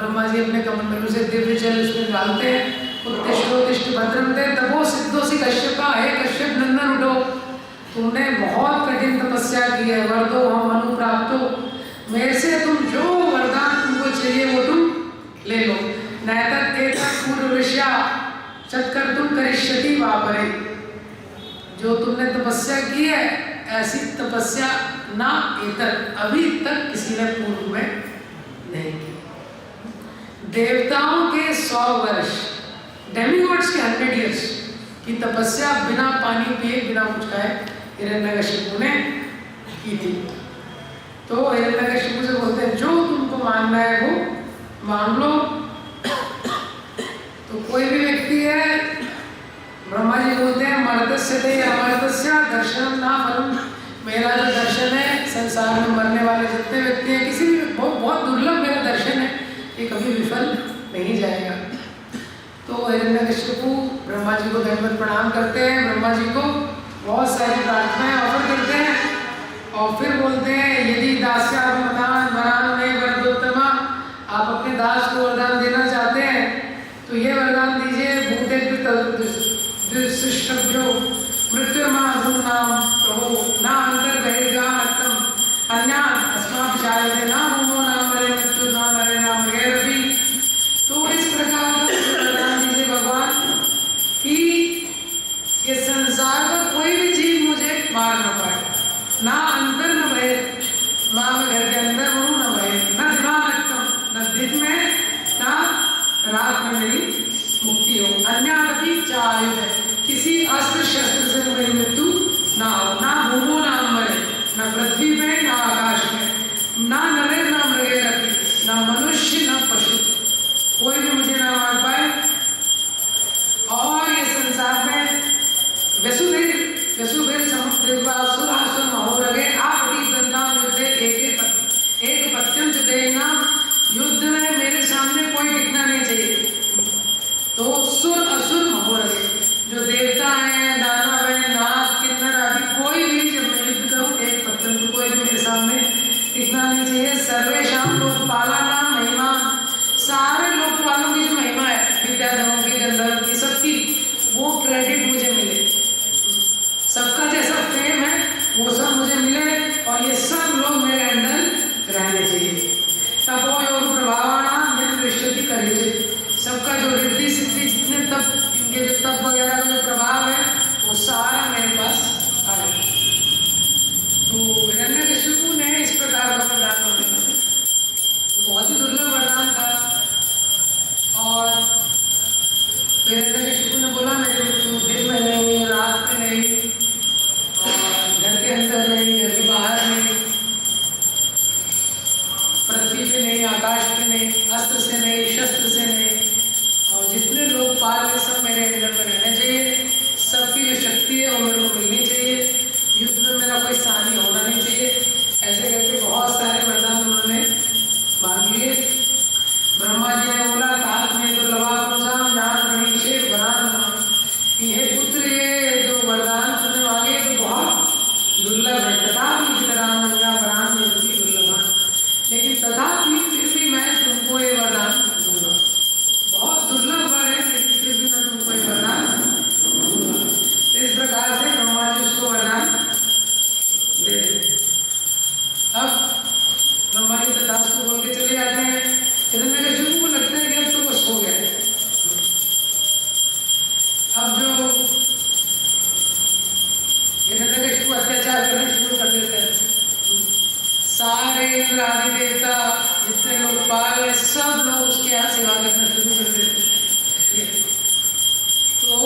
Speaker 1: ब्रह्मा जी अपने कमंडलू से दिव्य जल उसमें डालते हैं। उत्तिष्ठोत्तिष्ठ भद्रं ते तपो सिद्धोसि कश्यपा, हे कश्यप नंदन उठो, तुमने बहुत कठिन तपस्या की है, वर दो हम मनु प्राप्तो, मेरे से तुम जो वरदान तुमको चाहिए वो तुम ले लो। नैतत् एतत् पूर्वविष्या सत्कर्तुं करिष्यति वापरे, जो तुमने तपस्या की है ऐसी तपस्या ना एतत् अभी तक किसी ने पूर्व में नहीं की। देवताओं के 100 वर्ष, डेमिगॉड्स के 100 years की तपस्या बिना पानी पिए बिना कुछ खाए हिरण्यकशिपु ने की थी। तो हिरण्यकशिपु से बोलते हैं जो तुमको मानना है वो मान लो। तो कोई भी व्यक्ति है, ब्रह्मा जी बोलते हैं मर्तस्य ते अमर्तस्य दर्शनम ना फलम, मेरा जो दर्शन है संसार में मरने वाले जितने व्यक्ति हैं किसी भी बहुत दुर्लभ मेरा दर्शन है, ये कभी विफल नहीं जाएगा। तो हिरण्यकशिपु ब्रह्मा जी को दंडवत प्रणाम करते हैं, ब्रह्मा जी को बहुत सारी प्रार्थनाएं ऑफर करते हैं और फिर बोलते हैं यदि दास्यात्मदान वरान में वरदोत्तमा, आप अपने दास को वरदान देना चाहते हैं तो ये वरदान दीजिए, भूते दुष्टभ्यो मृत्युर्माभूनाम प्रभो ना अंतर बहिर्गानक्तम अन्यात् अस्मात् जायते ना भूमो ना मरे मृत्यु ना नरे ना मृगैरपि। तो इस प्रकार का वरदान दीजिए भगवान कि ये संसार का कोई भी जीव मुझे मार ना पाए, ना अंतर न भय, ना मैं घर के अंदर हूँ न भय, न दिवानक्तम, न दिन में ना रात में मेरी मुक्ति हो, अन्यादपि चायुध, किसी अस्त्र शस्त्र से मेरी मृत्यु ना हो, ना भूमो ना मरे, न पृथ्वी में ना आकाश में, ना नरे ना मृगैरपि, ना मनुष्य ना पशु, कोई भी मुझे ना मार पाए। और ये संसार में वसुधैर् समुद्रवासुरासुर महोरगे आपतिदन्तां युद्धे एक पत्यं च देना, युद्ध में मेरे सामने कोई टिकना नहीं चाहिए। तो सुर असुर महोरगे, जो देवता हैं, दानव हैं, नाग किन्नर आदि कोई भी जब मैं युद्ध करूं एक पत्यं तो कोई भी मेरे सामने टिकना नहीं चाहिए। सर्वेषां लोकपालानां महिमा, सारे लोकपालों की जो महिमा है विद्याधरों की गंधर्व की सबकी, वो क्रेडिट मुझे मिले, सबका जैसा प्रेम है वो सब मुझे मिले और ये सब लोग मेरे अंडर रहने चाहिए। तपो योग प्रभावाणाम निर्दृश्यति करिचित, सबका जो रिद्धि सिद्धि जितने तप, इनके जो तप वगैरह का जो प्रभाव है वो सारा मेरे पास आए। तो हिरण्यकशिपु ने इस प्रकार का वरदान मांगा, तो बहुत ही दुर्लभ वरदान था। और हिरण्यकशिपु ने बोला मेरे दिन में नहीं, रात में नहीं, और घर के अंदर नहीं, घर के बाहर नहीं, पृथ्वी पे नहीं, आकाश पे नहीं, अस्त्र से नहीं, शस्त्र से नहीं, और जितने लोग पाल हैं सब मेरे अंदर में रहने चाहिए, सबकी जो शक्ति है वो मेरे को मिलनी चाहिए, युद्ध में मेरा कोई सानी होना नहीं चाहिए। ऐसे करके बहुत सारे वरदान उन्होंने मांग लिए। ब्रह्मा जी ने बोला ताक में तो लवा ये पुत्र, ये जो वरदान तुमने मांगे तो बहुत दुर्लभ है, तथापि वरदान दुर्लभ, लेकिन तथापि फिर भी मैं तुमको ये वरदान दूंगा, बहुत दुर्लभ वर है लेकिन फिर भी मैं तुमको ये वरदान दूंगा। तो इस प्रकार से ब्रह्मा जी उसको वरदान दे देते। अब ब्रह्मा जी तथास्तु बोल के चले जाते हैं। हिरण्यकशिपु को लगता है कि अब तो बस हो गया। अब जो हिरण्यकशिपु अत्याचार करना शुरू कर देते हैं, सारे इंद्र आदि देवता जितने लोग पाल है सब लोग उसके यहाँ सेवा करना शुरू कर देते हैं। तो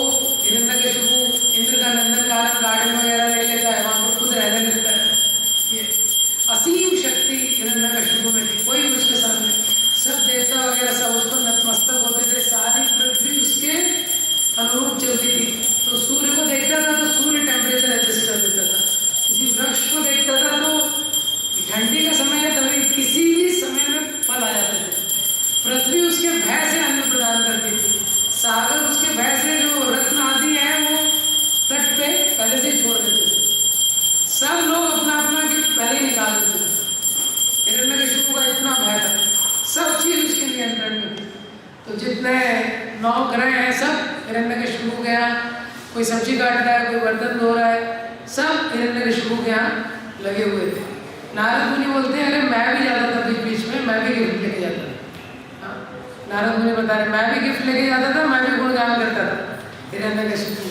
Speaker 1: हिरण्यकशिपु इंद्र का नंदन गार्डन वगैरह ले लेता है, वहां पर खुद रहने लगता है। ये असीम शक्ति हिरण्यकशिपु में थी, कोई भी उसके सामने, सब देवता वगैरह सब उसको नतमस्तक होते थे, सारी पृथ्वी उसके अनुरूप चलती थी। तो सूर्य को देखता था तो सूर्य टेम्परेचर एडजस्ट कर देता था, किसी वृक्ष को देखता था तो ठंडी का समय है तभी किसी भी समय में फल आ जाते थे। पृथ्वी उसके भय से अन्न प्रदान करती थी, सागर उसके भय से जो रत्न आदि है वो तट पे पहले से छोड़ देते थे, सब लोग अपना अपना गिफ्ट पहले ही निकाल देते थे। हिरण्यकशिपु का इतना भय था, सब चीज उसके लिए नियंत्रण में थी। तो जितने 9 ग्रह हैं सब हिरण्यकशिपु के यहाँ, कोई सब्जी काट रहा है, कोई बर्तन धो रहा है, सब हिरण्यकशिपु के यहाँ लगे हुए थे। नारद मुनि बोलते हैं, अरे मैं भी जाता था बीच बीच में, मैं भी गिफ्ट लेके जाता था। नारद मुनि बता रहे, मैं भी गिफ्ट लेके जाता था, मैं भी गुणगान करता था हिरण्यकशिपु।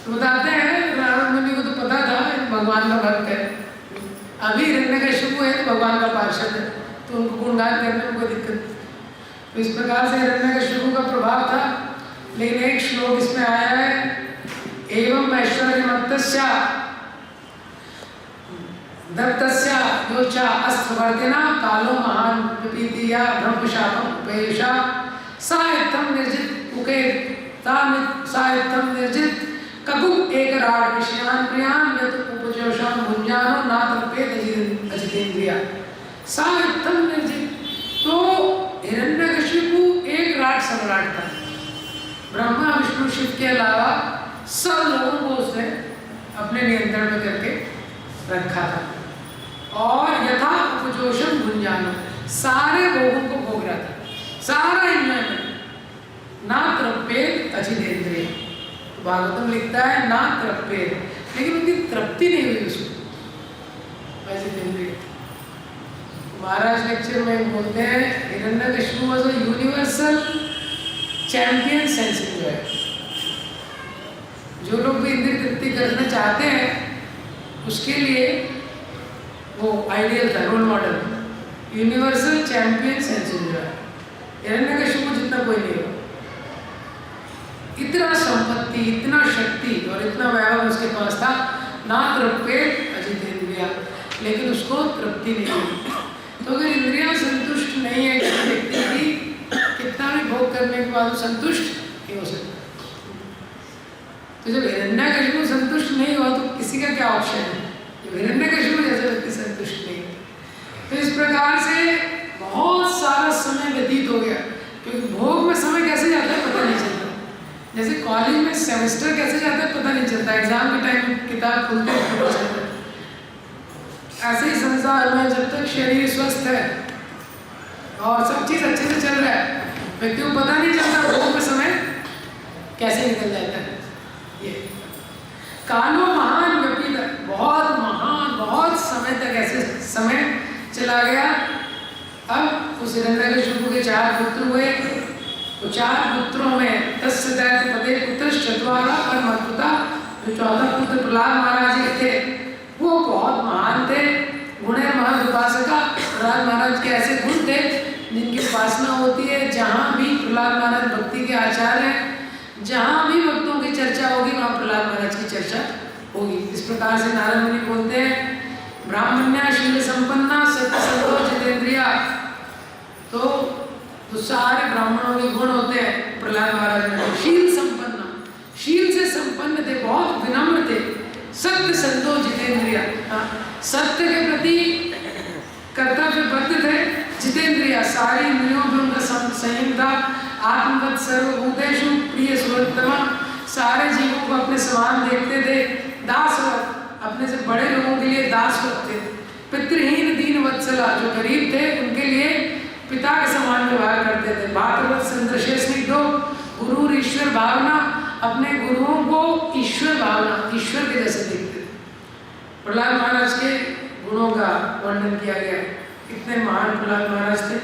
Speaker 1: तो बताते हैं नारद मुनि को तो पता था भगवान का भक्त है, अभी हिरण्यकशिपु है तो भगवान का पार्षद है, तो उनको गुणगान करने में कोई दिक्कत नहीं। तो इस प्रकार से हिरण्यकशिपु का प्रभाव था। लेकिन एक श्लोक इसमें आया है, एवं ऐश्वर्यमत्तस्य दत्तस्य योचा अस्त्रवर्तिना कालो महान विपीतिया ब्रह्मशापम उपेयशा साहित्यम निर्जित उके साहित्यम निर्जित ककुक एकराट विषयान प्रियान यत उपजोषाम भुंजानो ना तल्पेत अजितेंद्रिया। साहित्यम निर्जित, तो हिरण्यकशिपु एक राट सम्राट था, ब्रह्मा विष्णु शिव के अलावा सब लोगों को उसने अपने नियंत्रण में करके रखा था। और यथा उपजोषम भुंजानो, सारे भोगों को भोग रहा था, सारा एंजॉयमेंट, ना तृप्येत अजितेंद्रिय। भागवतम लिखता है ना तृप्येत, लेकिन उनकी तृप्ति नहीं हुई उसको अजितेंद्रिय। महाराज लेक्चर में बोलते हैं, Hiranyakashipu was a universal champion sense enjoyer. जो लोग भी इंद्रिय तृप्ति करना चाहते हैं उसके लिए वो आइडियल था, role model, universal champion sense enjoyer. Hiranyakashipu जितना कोई नहीं हो, इतना संपत्ति, इतना शक्ति और इतना वैभव उसके पास था, ना तृप्येत अजितेंद्रिया, लेकिन उसको तृप्ति नहीं हुई। तो अगर इंद्रियां संतुष्ट नहीं है किसी व्यक्ति की, कितना भी भोग करने के बाद संतुष्ट नहीं हो सकता। तो जब हिरण्यकशिपु संतुष्ट नहीं हुआ तो किसी का क्या ऑप्शन है? जब हिरण्यकशिपु जैसे व्यक्ति संतुष्ट नहीं, तो इस प्रकार से बहुत सारा समय व्यतीत हो गया, क्योंकि भोग में समय कैसे जाता है पता नहीं चलता। जैसे कॉलेज में सेमेस्टर कैसे जाता है पता नहीं चलता, एग्जाम के टाइम किताब खोलते हैं पता चलता है। ऐसे ही संसार में जब तक शरीर स्वस्थ है और सब चीज अच्छे से चल रहा है, व्यक्ति को पता नहीं चलता भोग में समय कैसे निकल जाता है। ये कालो महान व्यतीत, बहुत महान, बहुत समय तक ऐसे समय चला गया। अब उस हिरण्यकशिपु के 4 पुत्र हुए, तो 4 पुत्रों में तस्य दैत्य पदे पुत्रश्चत्वारा परमद्भुता, जो 14 पुत्र प्रहलाद महाराज के थे वो बहुत महान थे। गुणे महान उपासका, प्रहलाद महाराज के ऐसे गुण थे जिनकी उपासना होती है। जहाँ भी प्रहलाद महाराज भक्ति के आचार्य हैं, जहाँ भी भक्तों की चर्चा होगी वहाँ प्रहलाद महाराज की चर्चा होगी। इस प्रकार से नारद मुनि बोलते हैं, ब्राह्मण्या शील संपन्ना सत्य संतो जितेंद्रिया। तो सारे ब्राह्मणों के गुण होते हैं प्रहलाद महाराज में। शील संपन्ना, शील से संपन्न थे, बहुत विनम्र थे। सत्य संतो जितेंद्रिया, सत्य के प्रति कर्तव्यबद्ध थे। जितेंद्रिया, सारी इंद्रियों पर उनका संयम था। आत्मवत् सर्वभूतेषु प्रिय सुहृत्तमा, सारे जीवों को अपने समान देखते थे। दासवत्, अपने से बड़े लोगों के लिए दासवत् थे। पितृहीन दीन वत्सला, जो गरीब थे उनके लिए पिता के समान व्यवहार करते थे। भातृवत् संदर्शेस्निग्धो, गुरु ईश्वर भावना, अपने गुरुओं को ईश्वर भावना, ईश्वर के जैसे देखते थे। प्रहलाद महाराज के गुणों का वर्णन किया गया, कितने महान प्रहलाद महाराज थे।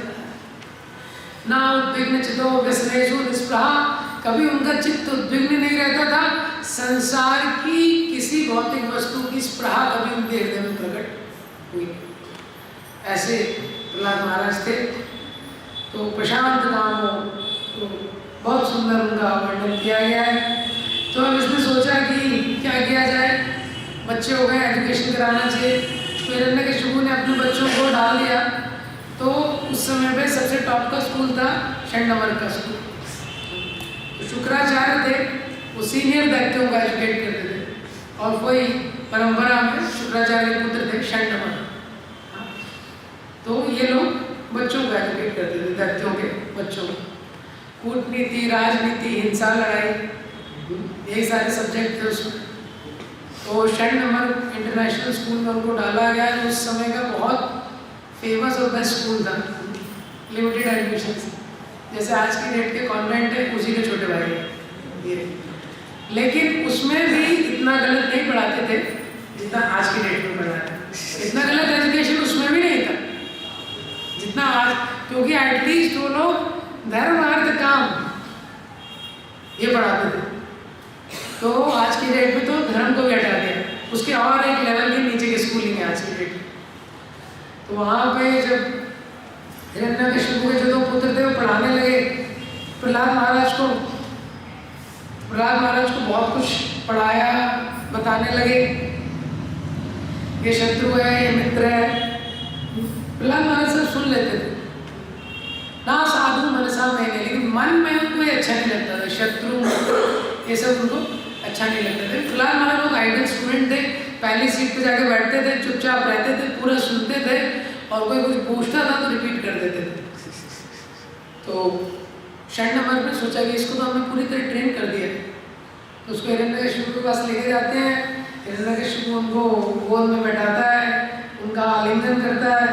Speaker 1: ना उद्विग्न चित्तो व्यसनेषु निस्पृहा, कभी उनका चित्त उद्विग्न नहीं रहता था। संसार की किसी भौतिक वस्तु की स्पृहा कभी उनके हृदय में प्रकट हुई। ऐसे प्रहलाद महाराज थे। तो प्रशांत नाम हो, तो बहुत सुंदर उनका वर्णन किया गया है। तो अब इसने सोचा कि क्या किया जाए, बच्चे हो गए, एजुकेशन कराना चाहिए। तो हिरण्यकशिपु ने अपने बच्चों को डाल दिया। तो उस समय पे सबसे टॉप का स्कूल था षण्डमर का स्कूल। तो शुक्राचार्य थे, वो सीनियर दैत्यों को एजुकेट करते थे और वही परंपरा में शुक्राचार्य के पुत्र थे षण्डमर। तो ये लोग बच्चों को एजुकेट करते थे, दैत्यों के बच्चों को। कूटनीति, राजनीति, हिंसा, लड़ाई, यही सारे सब्जेक्ट थे उसमें। तो षण्डमर इंटरनेशनल स्कूल में उनको डाला गया, जो उस समय का बहुत फेमस और बेस्ट स्कूल था। लिमिटेड एडमिशंस, जैसे आज की डेट के कॉन्वेंट है उसी के छोटे भाई हैं ये, लेकिन उसमें भी इतना गलत नहीं पढ़ाते थे जितना आज की डेट में पढ़ा है। इतना गलत एजुकेशन उसमें भी नहीं था जितना आज, क्योंकि एटलीस्ट वो लोग धर्म अर्थ काम ये पढ़ाते थे। तो आज की डेट में तो धर्म को भी हटा दिया, उसके और एक लेवल के नीचे की स्कूलिंग है आज की डेट में। तो वहाँ पे जब हिरण्यकशिपु के जो 2 पुत्र थे वो पढ़ाने लगे प्रहलाद महाराज को, प्रहलाद महाराज को बहुत कुछ पढ़ाया, बताने लगे ये शत्रु है ये मित्र है। प्रहलाद महाराज सब सुन लेते थे ना, साधु मनसा में, लेकिन मन में उनको ये अच्छा नहीं लगता था, शत्रु ये सब उनको अच्छा नहीं लगता था। प्रहलाद महाराज लोग आइडियल स्टूडेंट थे, पहली सीट पे जाके बैठते थे, चुपचाप रहते थे, पूरा सुनते थे, और कोई कुछ पूछता था तो रिपीट कर देते थे। तो षण्मार्ग ने सोचा कि इसको तो हमने पूरी तरह ट्रेन कर दिया, तो उसको हिरण्यकशिपु के पास लेके जाते हैं। हिरण्यकशिपु उनको गोद में बैठाता है, उनका आलिंगन करता है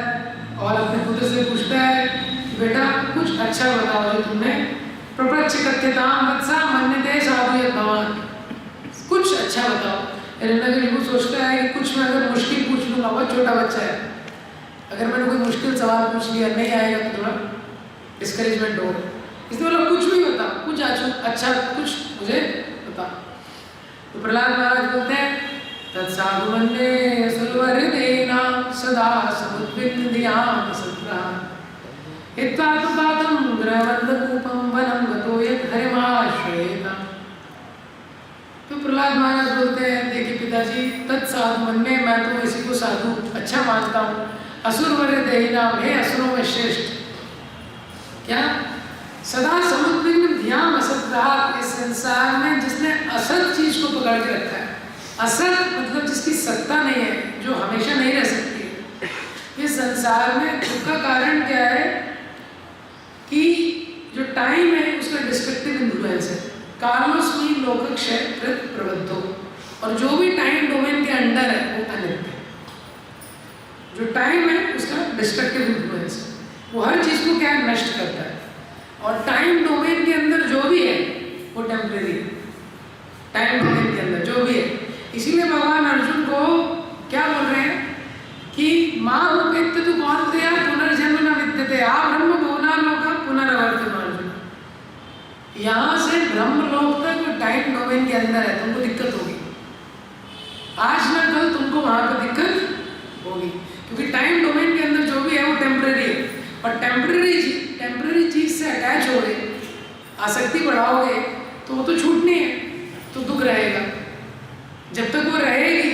Speaker 1: और अपने पुत्र से पूछता है कि बेटा कुछ अच्छा बताओ जो तुमने प्रपंच कथ्यताम वत्सा मन्यते साधु यत् भवान, कुछ अच्छा बताओ। हिरण्यकशिपु सोचता है कि कुछ मैं अगर मुश्किल पूछ लूँगा, बहुत छोटा बच्चा है, अगर मैंने कोई मुश्किल सवाल पूछ लिया नहीं आएगा तो थोड़ा डिस्करेजमेंट होगा, इसलिए बोला कुछ भी बता, कुछ अच्छा कुछ मुझे बता। तो प्रहलाद महाराज बोलते हैं तत्साधु मन्ये सुलभहृदयेन सदा समुद्विग्नधियां सद्ग्रहान् हित्वात्मपातं गृहबन्धकूपं वनं गतो यत् हरिमाश्रयेत। तो प्रहलाद महाराज बोलते हैं देखिए पिताजी, तत्साधु मन्ये, मैं तो इसी को साधु अच्छा मानता हूँ, असुरहृदयेन, हे असुरों में श्रेष्ठ, क्या सदा समुद्विग्न ध्यान असद्ग्रहात्, इस संसार में जिसने असत चीज को पकड़ के रखा है, असत मतलब जिसकी सत्ता नहीं है, जो हमेशा नहीं रह सकती है। इस संसार में दुख का कारण क्या है कि जो टाइम है उसका डिस्ट्रक्टिव इन्फ्लुएंस है, कालोस्मि लोकक्षय कृत प्रबद्धो, और जो भी टाइम डोमेन के अंडर है वो अनित्य है। जो टाइम है उसका डिस्ट्रक्टिव इन्फ्लुएंस है, वो हर चीज को क्या नष्ट करता है, और टाइम डोमेन के अंदर जो भी है वो टेम्परेरी है, टाइम डोमेन के अंदर जो भी है। इसीलिए भगवान अर्जुन को क्या बोल रहे हैं कि माँ रूपेत्य तु कौन्तेय पुनर्जन्म न विद्यते आ ब्रह्म भुवनालोक पुनरावर्तमान अर्जुन। यहाँ से ब्रह्मलोक तक टाइम डोमेन के अंदर है, तुमको दिक्कत होगी, आज ना कल तुमको वहाँ पर दिक्कत होगी, क्योंकि टाइम डोमेन के अंदर जो भी है वो टेम्परेरी है, और टेम्परेरी चीज से अटैच हो गए, आसक्ति बढ़ाओगे तो वो तो छूटनी है, तो दुख रहेगा। जब तक वो रहेगी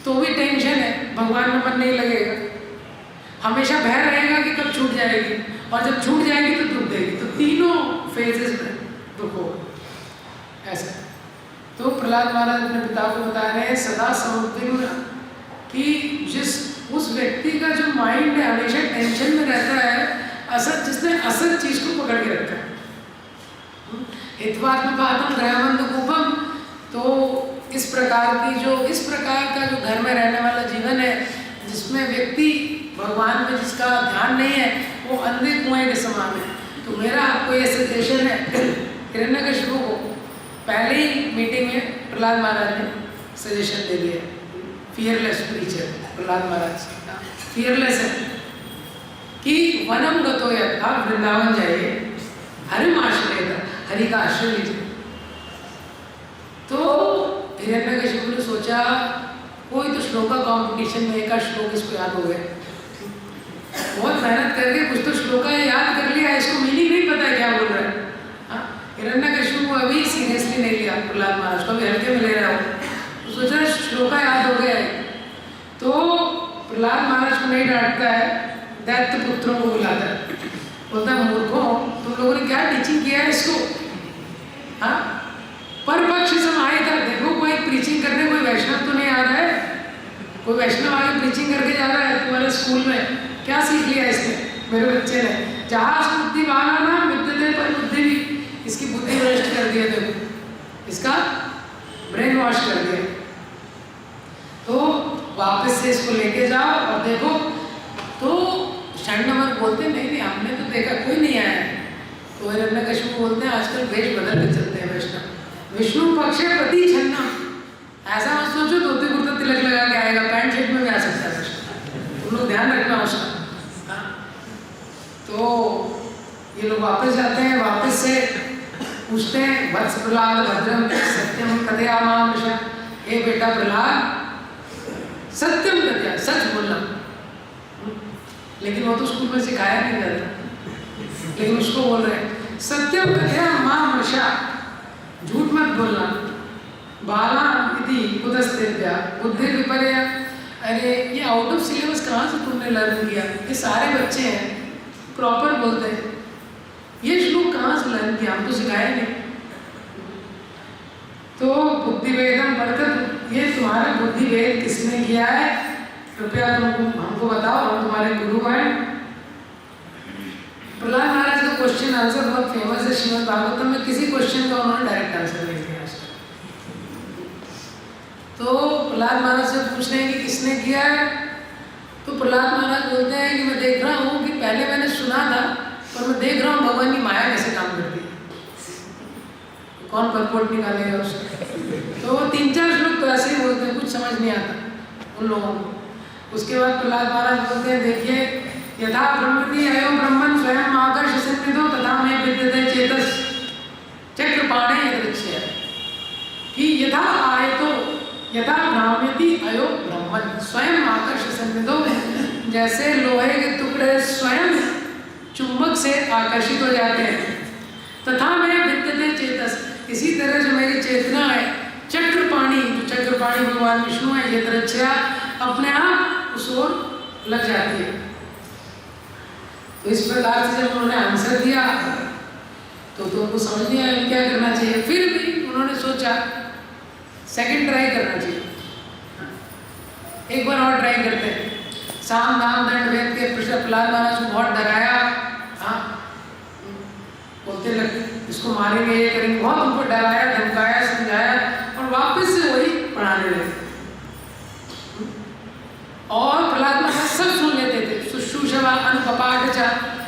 Speaker 1: तो भी टेंशन है, भगवान में मन नहीं लगेगा, हमेशा भय रहेगा कि कब छूट जाएगी, और जब छूट जाएगी तो दुख देगी, तो तीनों फेजेस में दुख होगा ऐसा। तो प्रहलाद महाराज अपने पिता को बता रहे हैं सदा समुद्विग्न, कि जिस उस व्यक्ति का जो माइंड है हमेशा टेंशन में रहता है, असत जिसने असत चीज को पकड़ के रखा है, हित्वात्मपातं गृहबन्धकूपम। तो इस प्रकार का जो घर में रहने वाला जीवन है, जिसमें व्यक्ति भगवान में जिसका ध्यान नहीं है, वो अंधे कुएं के समान है। तो मेरा आपको ये सजेशन है, हिरण्यकशिपु को पहले ही मीटिंग में प्रहलाद महाराज ने सजेशन दे दिया, फियरलेस प्रीचर प्रहलाद महाराज फियरलेस है कि वनम गतो यत्, आप वृंदावन जाइए, हरिम आश्रय, हरि का आश्रय लीजिए। तो हिरण्यकशिपु ने सोचा कोई तो श्लोका कंपटीशन में एक श्लोक इसको याद हो गया, बहुत मेहनत करके कुछ तो श्लोका याद कर लिया, इसको मीनिंग नहीं पता है क्या बोल रहा है। हिरण्यकशिपु को अभी सीरियसली नहीं लिया, प्रहलाद महाराज को अभी हल्के में ले रहा हो, तो सोचा श्लोका याद हो गया है। तो प्रहलाद महाराज को नहीं डांटता है, दैत्य पुत्रों को बुलाता है, बोलता है मूर्खों, तुम लोगों ने क्या टीचिंग किया है इसको, हाँ पर पक्ष समाहित है। देखो कोई प्रीचिंग करने कोई वैष्णव तो नहीं आ रहा है, कोई वैष्णव आगे प्रीचिंग करके जा रहा है तुम्हारे स्कूल में, क्या सीख लिया इसने मेरे बच्चे ने, जहाज बुद्धि वाला ना विद्यते पर बुद्धि भी, इसकी बुद्धि भ्रष्ट कर दिया, देखो इसका ब्रेन वॉश कर दिया। तो वापस से इसको लेके जाओ और देखो। तो षण्डमर बोलते नहीं नहीं हमने तो देखा कोई नहीं आया है। तो हिरण्यकशिपु बोलते हैं आजकल वेश बदल के चलते हैं वैष्णव। विष्णु पक्षे प्रति छन्ना, ऐसा मत सोचो धोती कुर्ता तिलक लगा के आएगा, पैंट शर्ट में भी आ सकता है वैष्णव, तुम लोग ध्यान रखना उसका। तो ये लोग वापस जाते हैं, वापस से पूछते हैं वत्स प्रहलाद भद्रम सत्यम कथयामामृषा, हे बेटा प्रहलाद सत्यम कथया, सच बोलना। लेकिन वो तो स्कूल में सिखाया नहीं जाता, लेकिन उसको बोल रहे हैं सत्यम कथयामामृषा, झूठ मत बोलना। बाला इति कुतस्तेभ्यः बुद्धि विपर्य, अरे ये आउट ऑफ सिलेबस कहाँ से तुमने लर्न किया? ये सारे बच्चे हैं प्रॉपर बोलते हैं, ये श्लोक कहाँ से लर्न किया? हम तो सिखाए नहीं। तो बुद्धिवेदम बरकत, ये तुम्हारा बुद्धिवेद किसने किया है? कृपया तुम हमको बताओ, हम तुम्हारे गुरु हैं। प्रहलाद महाराज का क्वेश्चन आंसर बहुत फेमस है श्रीमद् भागवतम में, किसी क्वेश्चन का उन्होंने डायरेक्ट आंसर नहीं दिया। तो प्रहलाद महाराज से पूछ रहे हैं कि किसने किया है? तो प्रहलाद महाराज बोलते हैं कि मैं देख रहा हूँ कि पहले मैंने सुना था और मैं देख रहा हूँ भगवान की माया कैसे काम करती है, कौन परपोर्ट निकालेगा उसका। तो 3-4 श्लोक तो ऐसे ही बोलते हैं, कुछ समझ नहीं आता उन लोगों को। उसके बाद प्रहलाद महाराज बोलते हैं देखिए यथा ब्रह्मति अयो ब्रह्मन् स्वयं आकर्ष सन्निधो तथा में विद्यते चेतस चक्रपाणे यदृच्छया, कि यथा आयतो यथा भ्राम्यति अयो ब्रह्मन् स्वयं आकर्ष सन्निधो, जैसे लोहे के टुकड़े स्वयं चुंबक से आकर्षित हो जाते हैं, तथा में विद्यते चेतस, इसी तरह जो मेरी चेतना है चक्रपाणी, जो चक्रपाणी भगवान विष्णु है, यदृच्छया अपने आप उस ओर लग जाती है। तो इस प्रकार से जब उन्होंने आंसर दिया तो उनको समझ नहीं आया क्या करना चाहिए। फिर भी उन्होंने सोचा सेकंड ट्राई करना चाहिए, एक बार और ट्राई करते हैं। साम दाम दंड भेद के प्रहलाद महाराज को बहुत डराया, हाँ बोलते लगे इसको मारेंगे ये करेंगे, बहुत उनको डराया धमकाया समझाया और वापस से वही पढ़ाने लगे। और प्रहलाद महाराज सब सुन लेते थे, सुश्रूषवा अनुपपाठ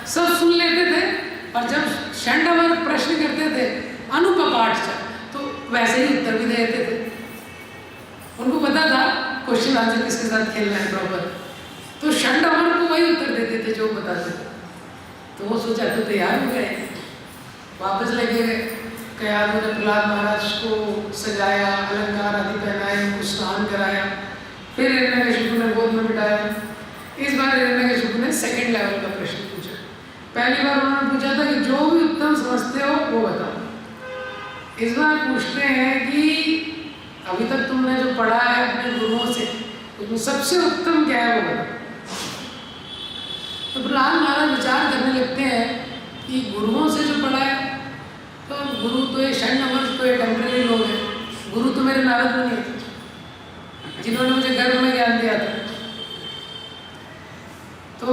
Speaker 1: सब सुन लेते थे, और जब षण्डमर प्रश्न करते थे अनुपपाठ तो वैसे ही उत्तर भी देते थे। उनको पता था क्वेश्चन आंसर किसके साथ खेलना है प्रॉपर, तो षण्डमर को वही उत्तर देते थे जो बताते थे। तो वो सोचा तो तैयार हो गए, वापस लगे गए। कयाधु ने प्रहलाद महाराज को सजाया, अलंकार आदि पहनाए, उनको स्नान कराया, फिर हिरण्यकशिपु ने गोद में बिठाया। इस बार हिरण्यकशिपु ने सेकंड लेवल का प्रश्न पूछा। पहली बार उन्होंने पूछा था कि जो भी उत्तम समझते हो वो बताओ। इस बार पूछते हैं कि अभी तक तुमने जो पढ़ा है अपने गुरुओं से, उसमें सबसे उत्तम क्या है वो बताओ। तो प्रहलाद महाराज विचार करने लगते हैं कि गुरुओं से जो पढ़ा है, तो गुरु तो ये षण्डमर तो ये टेम्पररी लोग हैं, गुरु तो मेरे नारद मुनि थे जिन्होंने मुझे गर्भ में ज्ञान दिया था। तो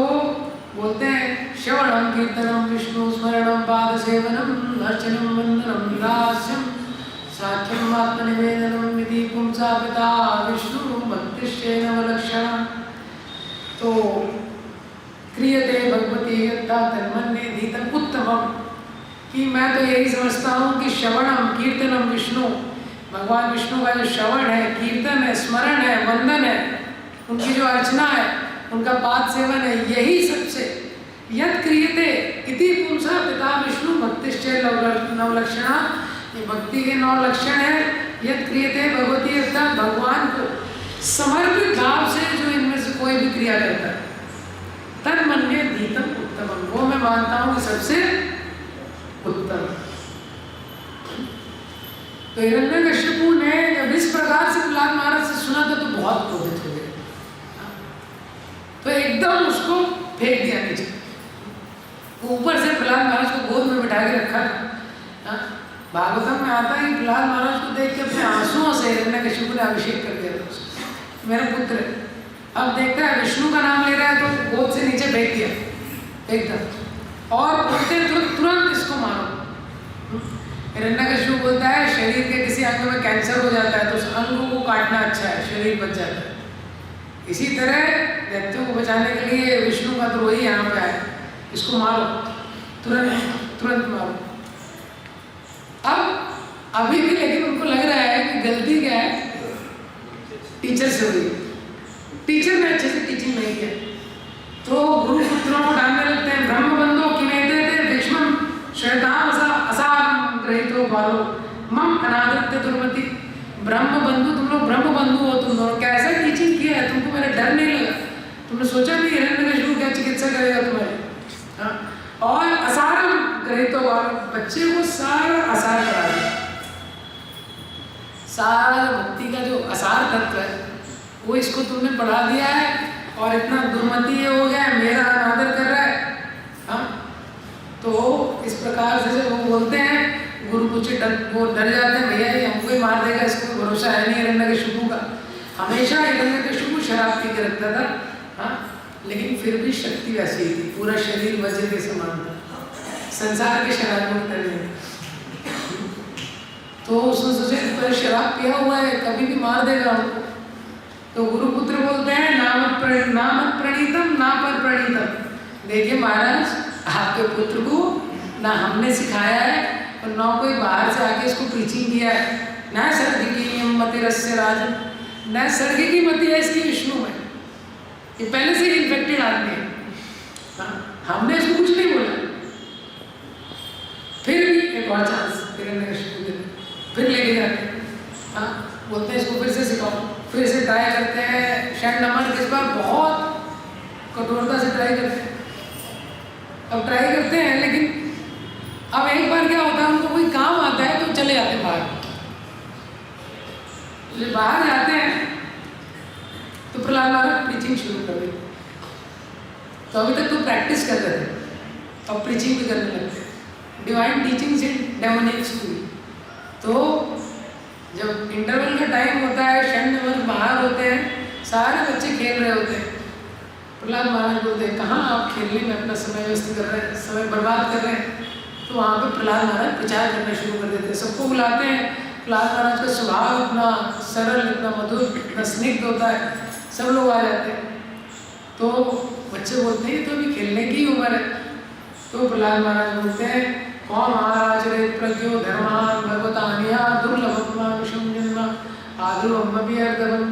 Speaker 1: बोलते हैं श्रवणम कीर्तनम विष्णु स्मरणम पाद सेवनम अर्चनम वंदनम लास्यम साख्यम आत्मनिवेदनम इति पुंसा पिता विष्णु भक्तिश्चैन नवलक्षणम्। तो क्रियते भगवती यथा तन्मन्ये धीतम उत्तमम, कि मैं तो यही समझता हूँ कि श्रवणम कीर्तनम विष्णु, भगवान विष्णु का जो श्रवण है, कीर्तन है, स्मरण है, वंदन है, उनकी जो अर्चना है, उनका पाद सेवन है, यही सबसे यद क्रियते इति पुंसा पिता विष्णु भक्तिश्चैन नवलक्षणा, ये भक्ति के 9 लक्षण है। यद क्रियते भगवती यथा, भगवान को समर्पित भाव से जो इनमें से कोई भी क्रिया करता है, तन्मन्ये धीतम उत्तमम, वो मैं मानता हूँ कि सबसे उत्तम। तो हिरण्यकशिपु ने जब इस प्रकार से प्रहलाद महाराज से सुना था तो बहुत क्रोधित हो गए, तो एकदम उसको फेंक दिया नीचे। ऊपर से प्रहलाद महाराज को गोद में बिठा के रखा था। भागवतम में आता है कि प्रहलाद महाराज को देख के अपने आंसुओं से हिरण्यकशिपु ने अभिषेक कर दिया था, मेरा पुत्र है। अब देखता है विष्णु का नाम ले रहा है तो गोद से नीचे फेंक दिया एकदम, और बोलते तुरंत इसको मारो। हिरण्यकशिपु बोलता है शरीर के किसी अंग में कैंसर हो जाता है तो उस अंग को काटना अच्छा है, शरीर बच जाता है। इसी तरह दैत्यों को बचाने के लिए विष्णु का द्रोही यहाँ पे आया, इसको मारो, तुरंत मारो। अब अभी भी लेकिन उनको लग रहा है कि गलती क्या है, टीचर से हुई, टीचर ने अच्छे से टीचिंग नहीं किया, तो गुरु पुत्रों को डालने लगते हैं। ब्रह्म बंधो किमेते भीष्मं श्वेताम असारं ग्रहीतो बालो मम अनादृत्य दुर्मति। ब्रह्म बंधु, तुम लोग ब्रह्म बंधु हो, तुम दोनों कैसा टीचिंग किया है, तुमको मेरा डर नहीं लगा, तुमने सोचा नहीं हिरण्यकशिपु क्या चिकित्सा करेगा तुम्हारी, हाँ? और असारं ग्रहीतो बालो, बच्चे को सारा असार करा दिया, सारा भक्ति का जो असार तत्व है वो इसको तुमने बढ़ा दिया है, और इतना दुर्मति ये हो गया है, मेरा अनादर कर रहा है, हाँ? तो इस प्रकार से जब वो बोलते हैं, गुरु कुछ वो डर जाते हैं, भैया ये हमको ही मार देगा, इसको भरोसा है नहीं हिरण्यकशिपु का। हमेशा हिरण्यकशिपु शराब पी के रखता था, हाँ? लेकिन फिर भी शक्ति वैसी ही थी, पूरा शरीर वज्र के समान था, संसार के शराब मुक्त करने। तो उसने सोचा पर शराब पिया हुआ है, कभी भी मार देगा हमको। तो गुरुपुत्र बोलते हैं नामत प्रणीतम ना पर प्रणीतम। देखिए महाराज, आपके पुत्र को ना हमने सिखाया है और ना कोई बाहर से आके इसको टीचिंग किया है, ना सर्ग की मति रस्य राजन, ना सर्ग की मति है इसकी विष्णु में, ये पहले से इन्फेक्टेड आदमी है, हाँ? हमने इसको कुछ नहीं बोला। फिर भी एक और चांस फिर लेके जाते हैं, हाँ? बोलते हैं इसको फिर से सिखाओ, फिर से ट्राई करते हैं, शायद नंबर इस बार बहुत कठोरता से ट्राई करते हैं। अब ट्राई करते हैं, लेकिन अब एक बार क्या होता है, उनको कोई काम आता है तो चले जाते हैं बाहर। जब बाहर जाते हैं तो प्रहलाद महाराज प्रीचिंग शुरू कर देते। तो अभी तक तो प्रैक्टिस कर रहे थे, अब प्रीचिंग भी करने लगते। डिवाइन टीचिंग्स इन डेमोनिक स्कूल। तो जब इंटरवल का टाइम होता है, शून्य वर्ग बाहर होते हैं, सारे बच्चे खेल रहे होते हैं। प्रहलाद महाराज बोलते हैं कहाँ आप खेलने में अपना समय व्यस्त कर रहे हैं, समय बर्बाद कर रहे हैं। तो वहाँ पे प्रहलाद महाराज प्रचार करना शुरू कर देते हैं, सबको बुलाते हैं। प्रहलाद महाराज का स्वभाव इतना सरल, इतना मधुर, इतना स्निग्ध होता है, सब लोग आ जाते हैं। तो बच्चे बोलते हैं तो अभी खेलने की उम्र है। तो प्रहलाद महाराज बोलते हैं कौन महाराज रे प्रज्ञो धर्मान भगवतानिया दुर्लभम मानुषम जन्म आदुरमपि अर्थदम।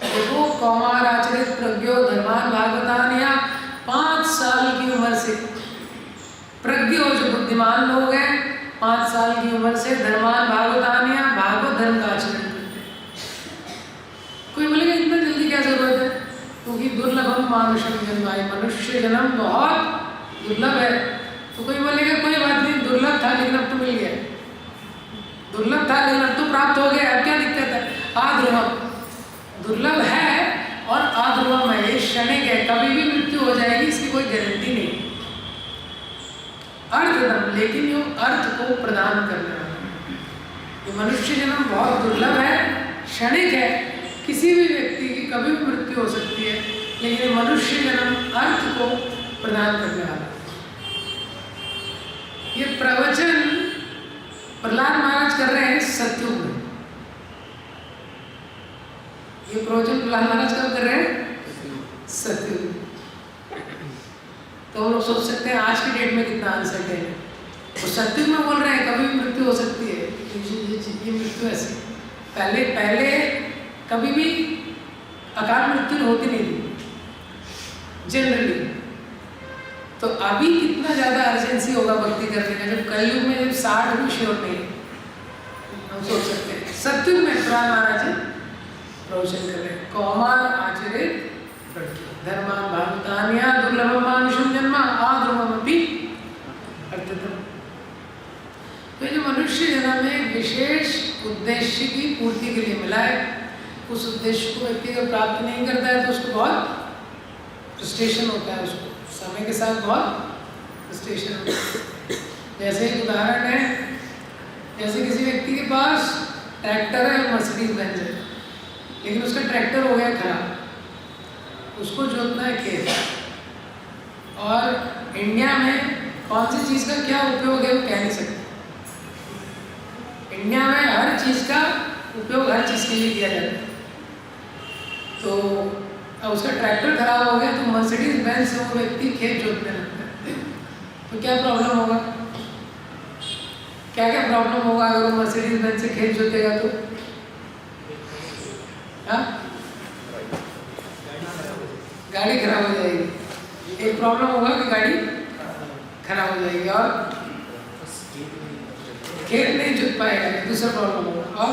Speaker 1: देखो कौमाराचरित प्रज्ञो धर्मान भागवतानिया, 5 साल की उम्र से प्रज्ञ हो, जो बुद्धिमान लोग हैं, 5 साल की उम्र से धर्मान भागवतानिया, भागवत धर्म का आचरण करते हैं। कोई बोलेगा इतना जल्दी क्या जरूरत है, क्योंकि दुर्लभम मानुषम जन्म, मनुष्य जन्म बहुत दुर्लभ है। तो कोई बोलेगा कोई बात नहीं, दुर्लभ था लेकिन अब तो मिल गया, दुर्लभ था लेकिन अब तो प्राप्त हो गया, अब क्या दिक्कत है। आध्रुवम, दुर्लभ है और आध्रुवम है, ये क्षणिक है, कभी भी मृत्यु हो जाएगी, इसकी कोई गारंटी नहीं। अर्थदम, लेकिन ये अर्थ को प्रदान करने वाला, ये मनुष्य जन्म बहुत दुर्लभ है, क्षणिक है, किसी भी व्यक्ति की कभी भी मृत्यु हो सकती है, लेकिन ये मनुष्य जन्म अर्थ को प्रदान करने वाला। ये प्रवचन प्रहलाद महाराज कर रहे हैं सत्युग में। ये प्रवचन प्रहलाद महाराज कब कर रहे हैं, सत्युग में। तो हम लोग सोच सकते हैं आज की डेट में कितना अनसर्टेन है। वो सत्युग में बोल रहे हैं कभी भी मृत्यु हो सकती है, ये मृत्यु ऐसी पहले कभी भी अकाल मृत्यु होती नहीं थी जनरली। तो अभी कितना ज़्यादा अर्जेंसी होगा भक्ति करने का, जब कलयुग में जब 60 भी श्योर नहीं, हम सोच सकते हैं। सत्युग में प्रहलाद महाराज प्रवचन कर रहे हैं, कौमार आचरित धर्मान भागवतानिया दुर्लभम मानुषम जन्म आध्रुवमपि अर्थदम। तो जो मनुष्य जन्म में विशेष उद्देश्य की पूर्ति के लिए मिला है, उस उद्देश्य को व्यक्ति अगर प्राप्त नहीं करता है तो उसको बहुत फ्रस्ट्रेशन होता है, उसको समय के साथ बहुत फ्रस्ट्रेशन होता है। जैसे एक उदाहरण है, जैसे किसी व्यक्ति के पास ट्रैक्टर है, मर्सिडीज बेंज है, लेकिन उसका ट्रैक्टर हो गया खराब, उसको जोतना है खेत, और इंडिया में कौन सी चीज़ का क्या उपयोग है वो कह नहीं सकते। इंडिया में हर चीज़ का उपयोग हर चीज़ के लिए किया जाता है, तो अब उसका ट्रैक्टर खराब हो गया तो मर्सिडीज बेंज से वो व्यक्ति खेत जोतने लगता है, तो क्या प्रॉब्लम होगा? क्या क्या प्रॉब्लम होगा अगर वो मर्सिडीज बेंज से खेत जोतेगा तो? हाँ, गाड़ी खराब हो जाएगी। एक प्रॉब्लम होगा कि गाड़ी खराब हो जाएगी, और खेत नहीं जोत पाएगा, दूसरा प्रॉब्लम होगा। और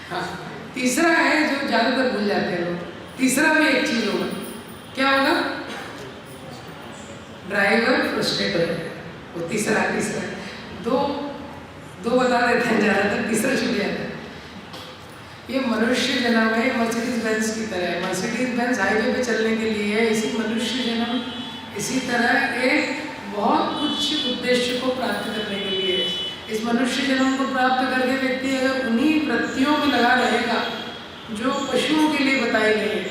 Speaker 1: हाँ, तीसरा है जो ज्यादातर भूल जाते हैं लोग, तीसरा में एक चीज होगा, क्या होगा? ड्राइवर फ्रस्ट्रेट हो जाएगा। वो तीसरा दो बता देते हैं ज्यादातर, तीसरा छूट जाता है। ये मनुष्य जन्म है मर्सिडीज बेंज की तरह है। मर्सिडीज बेंज हाईवे पे चलने के लिए है, इसी मनुष्य जन्म इसी तरह एक बहुत कुछ उद्देश्य को प्राप्त करने के लिए। इस मनुष्य जन्म को प्राप्त करके व्यक्ति अगर उन्हीं वृत्तियों में लगा रहेगा जो पशुओं के लिए बताई गई है,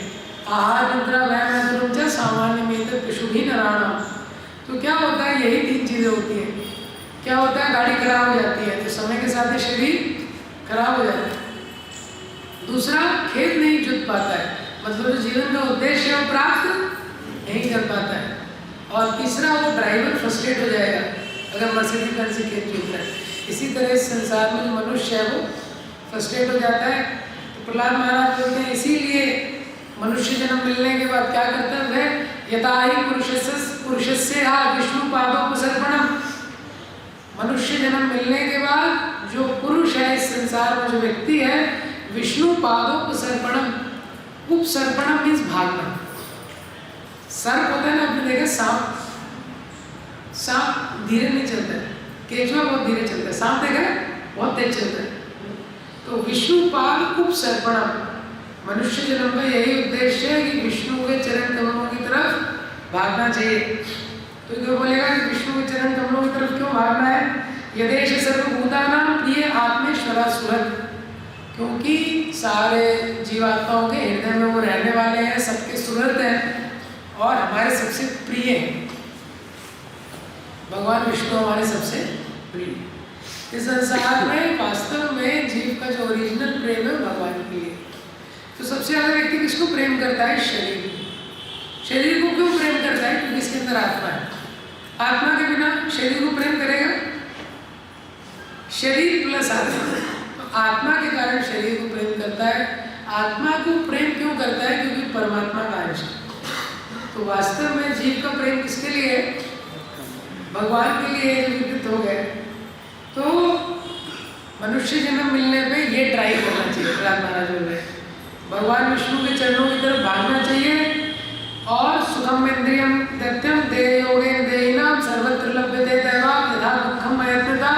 Speaker 1: आहार निद्रा व्यायाम सामान्य में तो पशु भी नराणा, तो क्या होता है? यही तीन चीजें होती है। क्या होता है? गाड़ी खराब हो जाती है तो समय के साथ शरीर खराब हो जाता है। दूसरा, खेत नहीं जुत पाता है, मतलब जो जीवन का उद्देश्य है वो प्राप्त नहीं कर पाता है। और तीसरा, वो ड्राइवर फ्रस्ट्रेट हो जाएगा अगर मर्सिडीज बेंज से खेत जुतता है। इसी तरह इस संसार में जो मनुष्य है वो फ्रस्ट्रेट हो जाता है। तो प्रहलाद महाराज बोलते हैं इसीलिए मनुष्य जन्म मिलने के बाद क्या करता है वह? यथा ही पुरुषस्य विष्णु पादोपसर्पणम। मनुष्य जन्म मिलने के बाद जो पुरुष है इस संसार में, जो व्यक्ति है, विष्णु पादोपसर्पणम, उपसर्पणम मीन्स भागना। सर्प होता है ना, आपने देखा सांप, सांप धीरे नहीं चलता है, केचुआ बहुत धीरे चलता है, सांप देखा है बहुत तेज चलता है। तो विष्णु पाद उपसर्पणम, मनुष्य जन्म का यही उद्देश्य है कि विष्णु के चरण कमलों की तरफ भागना चाहिए। तो क्यों बोलेगा कि विष्णु के चरण कमलों की तरफ क्यों भागना है? यदेश सर्वभूतानां प्रिय आत्मेश्वरा सुहृद, क्योंकि सारे जीवात्माओं के हृदय में वो रहने वाले हैं, सबके सुहृद हैं और हमारे सबसे प्रिय हैं। भगवान विष्णु हमारे सबसे प्रिय। इस संसार में वास्तव में जीव का जो ओरिजिनल प्रेम है भगवान के लिए। तो सबसे ज्यादा व्यक्ति किसको प्रेम करता है? शरीर। शरीर को क्यों प्रेम करता है? क्योंकि इसके अंदर आत्मा है। आत्मा के बिना शरीर को प्रेम करेगा? शरीर प्लस आत्मा, आत्मा के कारण शरीर को प्रेम करता है। आत्मा को प्रेम क्यों करता है? क्योंकि परमात्मा का अंश है। तो वास्तव में जीव का प्रेम किसके लिए है? भगवान के लिए विकसित हो गए। तो मनुष्य जन्म मिलने पे ये ट्राई करना चाहिए। प्रहलाद महाराज बोल रहे हैं भगवान विष्णु के चरणों की तरफ भागना चाहिए और सुखम इंद्रियम दत्यम दे योगे देहिनाम सर्वत्र लभ्यते दैवाम यथा दुखम मयत्नता।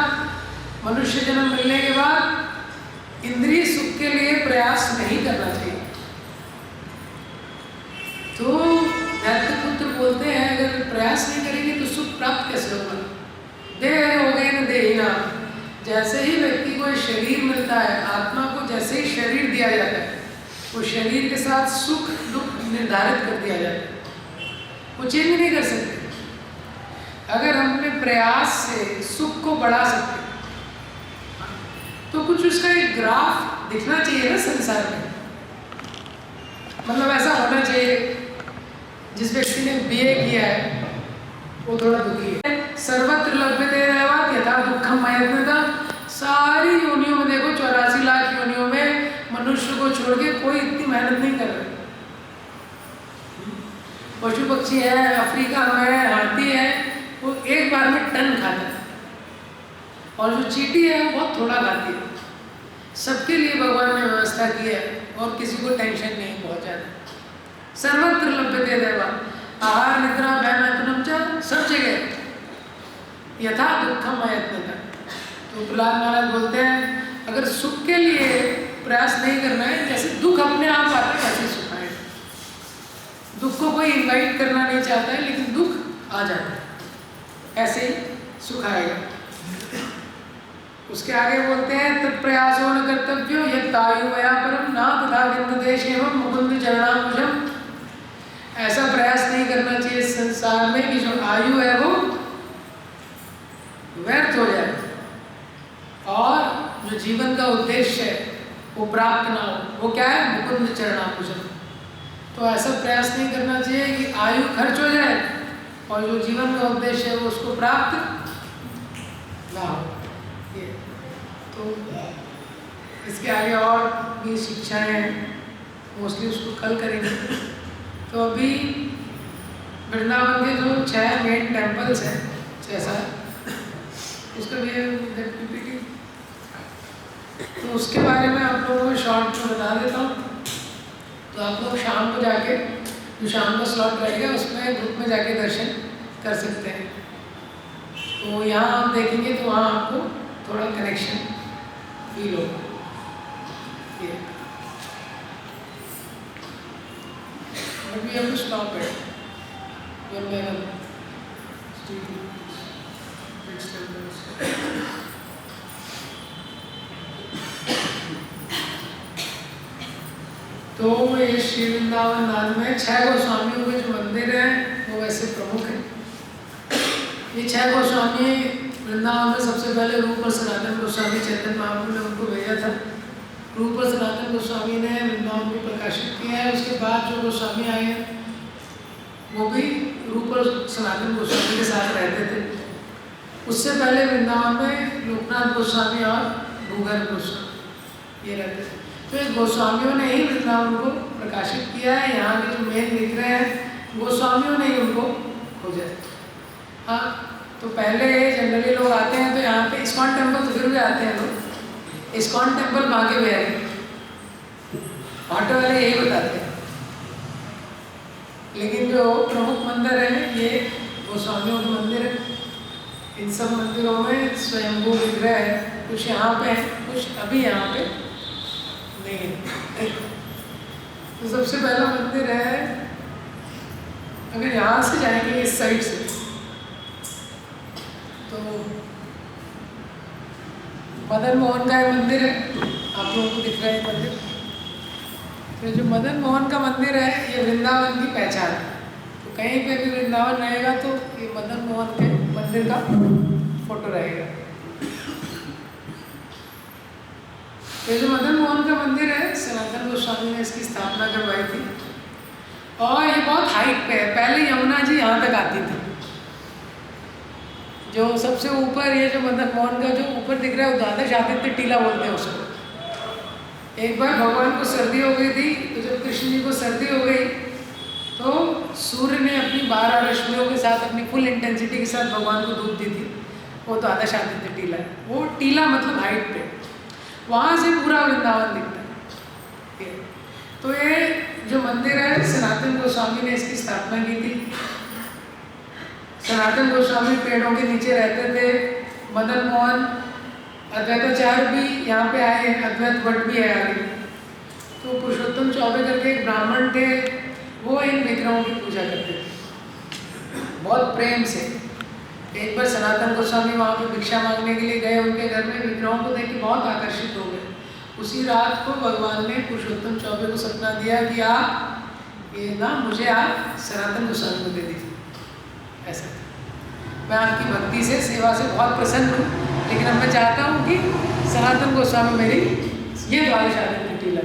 Speaker 1: मनुष्य जन्म मिलने के बाद इंद्रिय सुख के लिए प्रयास नहीं करना चाहिए। तो दैत्य पुत्र बोलते हैं अगर प्रयास नहीं करेंगे तो सुख प्राप्त कैसे होगा? देह योगे न देहिनाम, जैसे ही व्यक्ति को शरीर मिलता है, आत्मा को जैसे ही शरीर दिया जाता है, वो शरीर के साथ सुख दुख निर्धारित कर दिया जाता है, वो चेंज नहीं कर सकते। अगर हम अपने प्रयास से सुख को बढ़ा सकते तो कुछ उसका एक ग्राफ दिखना चाहिए ना संसार में। मतलब ऐसा होना चाहिए जिस व्यक्ति ने बीए किया है वो थोड़ा दुखी है। सर्वत्र लभ्यते दैवात यथा दुखम मयत्नता। सारी योनियों में देखो 84 लाख योनियों में मनुष्य को छोड़ के कोई इतनी मेहनत नहीं कर रहा। पशु पक्षी है, अफ्रीका में हाथी है, वो एक बार में टन खाता है और जो चींटी है वो बहुत थोड़ा खाती है। सबके लिए भगवान ने व्यवस्था की है और किसी को टेंशन नहीं बहुत ज़्यादा। सर्वत्र लभ्यते दैवात, आहार निद्रा व्यायाम च, सब जगह यथा दुखम मयत्नता। तो प्रहलाद महाराज बोलते हैं अगर सुख के लिए प्रयास नहीं करना है, जैसे दुख अपने आप आता है वैसे सुख आए। दुख को कोई इन्वाइट करना नहीं चाहता है लेकिन दुख आ जाता है, ऐसे ही सुख आएगा। उसके आगे बोलते हैं तत्प्रयासो न कर्तव्यो यत्तायु वया परम ना तथा विन्ददेश एवं मुकुंद चरणाम्बुजम। ऐसा प्रयास नहीं करना चाहिए संसार में कि जो आयु है वो व्यर्थ हो जाए और जो जीवन का उद्देश्य है वो प्राप्त ना हो। वो क्या है, मुकुंद चरणाम्बुजम। तो ऐसा प्रयास नहीं करना चाहिए कि आयु खर्च हो जाए और जो जीवन का उद्देश्य है वो उसको प्राप्त ना हो। ये तो इसके आगे और भी शिक्षाएं हैं, मोस्टली उसको कल करेंगे। तो अभी वृंदावन के जो 6 मेन टेम्पल्स हैं, 6-7, उसका भी पीपीटी, तो उसके बारे में आप लोगों को शॉर्ट में बता देता हूँ। तो आप लोग शाम को जाके, जो शाम का स्लॉट रहेगा उसमें ग्रुप में जाके दर्शन कर सकते हैं। तो यहाँ आप देखेंगे तो वहाँ आपको थोड़ा कनेक्शन फील होगा। ये But we have to stop it when we are तो ये श्री वृंदावन धाम में 6 गोस्वामियों के जो मंदिर हैं वो वैसे प्रमुख हैं। ये 6 गोस्वामी वृंदावन में सबसे पहले रूप और सनातन गोस्वामी चैतन्य महाप्रभु ने उनको भेजा था। रूप और सनातन गोस्वामी ने वृंदावन को प्रकाशित किया है। उसके बाद जो गोस्वामी आए हैं वो भी रूप और सनातन गोस्वामी के साथ रहते थे। उससे पहले वृंदावन में लोकनाथ गोस्वामी और भूगर्भ गोस्वामी ये रहते थे। तो ये गोस्वामियों ने ही वृंदावन को प्रकाशित किया है। यहाँ के जो मेन दिख रहे हैं गोस्वामियों ने ही उनको खोजा। हाँ, तो पहले जनरली लोग आते हैं तो यहाँ पे इस्कॉन टेम्पल तो फिर भी आते हैं लोग। ISKCON temple Banke Bihari, auto वाले यही बताते हैं। लेकिन जो प्रमुख मंदिर है ये गोस्वामियों के मंदिर है। इन सब मंदिरों में स्वयंभू विग्रह है, कुछ यहाँ पे है, कुछ अभी यहाँ पे नहीं है। तो सबसे पहला मंदिर है, अगर यहाँ से जाएंगे इस साइड से तो मदन मोहन का मंदिर है, आप लोगों को दिख रहा है मंदिर। तो जो मदन मोहन का मंदिर है ये वृंदावन की पहचान है। तो कहीं पे भी वृंदावन रहेगा तो ये मदन मोहन के मंदिर का फोटो रहेगा। ये जो मदन मोहन का मंदिर है सनातन गोस्वामी ने इसकी स्थापना करवाई थी और ये बहुत हाइट पे है। पहले यमुना जी यहाँ तक आती थी। जो सबसे ऊपर ये जो मदन मोहन का जो ऊपर दिख रहा है वो द्वादश आदित्य टीला बोलते हैं उसको। एक बार भगवान को सर्दी हो गई थी, तो जब कृष्ण जी को सर्दी हो गई तो सूर्य ने अपनी 12 रश्मियों के साथ, अपनी फुल इंटेंसिटी के साथ भगवान को धूप दी थी। वो द्वादश आदित्य टीला है। वो टीला मतलब हाइट पे, वहाँ से पूरा वृंदावन दिखता है। तो ये जो मंदिर है सनातन गोस्वामी ने इसकी स्थापना की थी। सनातन गोस्वामी पेड़ों के नीचे रहते थे। मदन मोहन अद्वैताचार्य भी यहाँ पे आए, अद्वैत भट्ट भी है आगे। तो पुरुषोत्तम चौबे करके एक ब्राह्मण थे, वो इन विग्रहों की पूजा करते थे बहुत प्रेम से। एक बार सनातन गोस्वामी वहाँ पे भिक्षा मांगने के लिए गए, उनके घर में विग्रहों को देख के बहुत आकर्षित हो गए। उसी रात को भगवान ने पुरुषोत्तम चौबे को सपना दिया कि आप ये ना मुझे आप सनातन गोस्वामी को दे दीजिए। ऐसा मैं आपकी भक्ति से, सेवा से बहुत प्रसन्न हूँ, लेकिन अब मैं चाहता हूँ कि सनातन गोस्वामी मेरी ये द्वादश आदित्य टीला,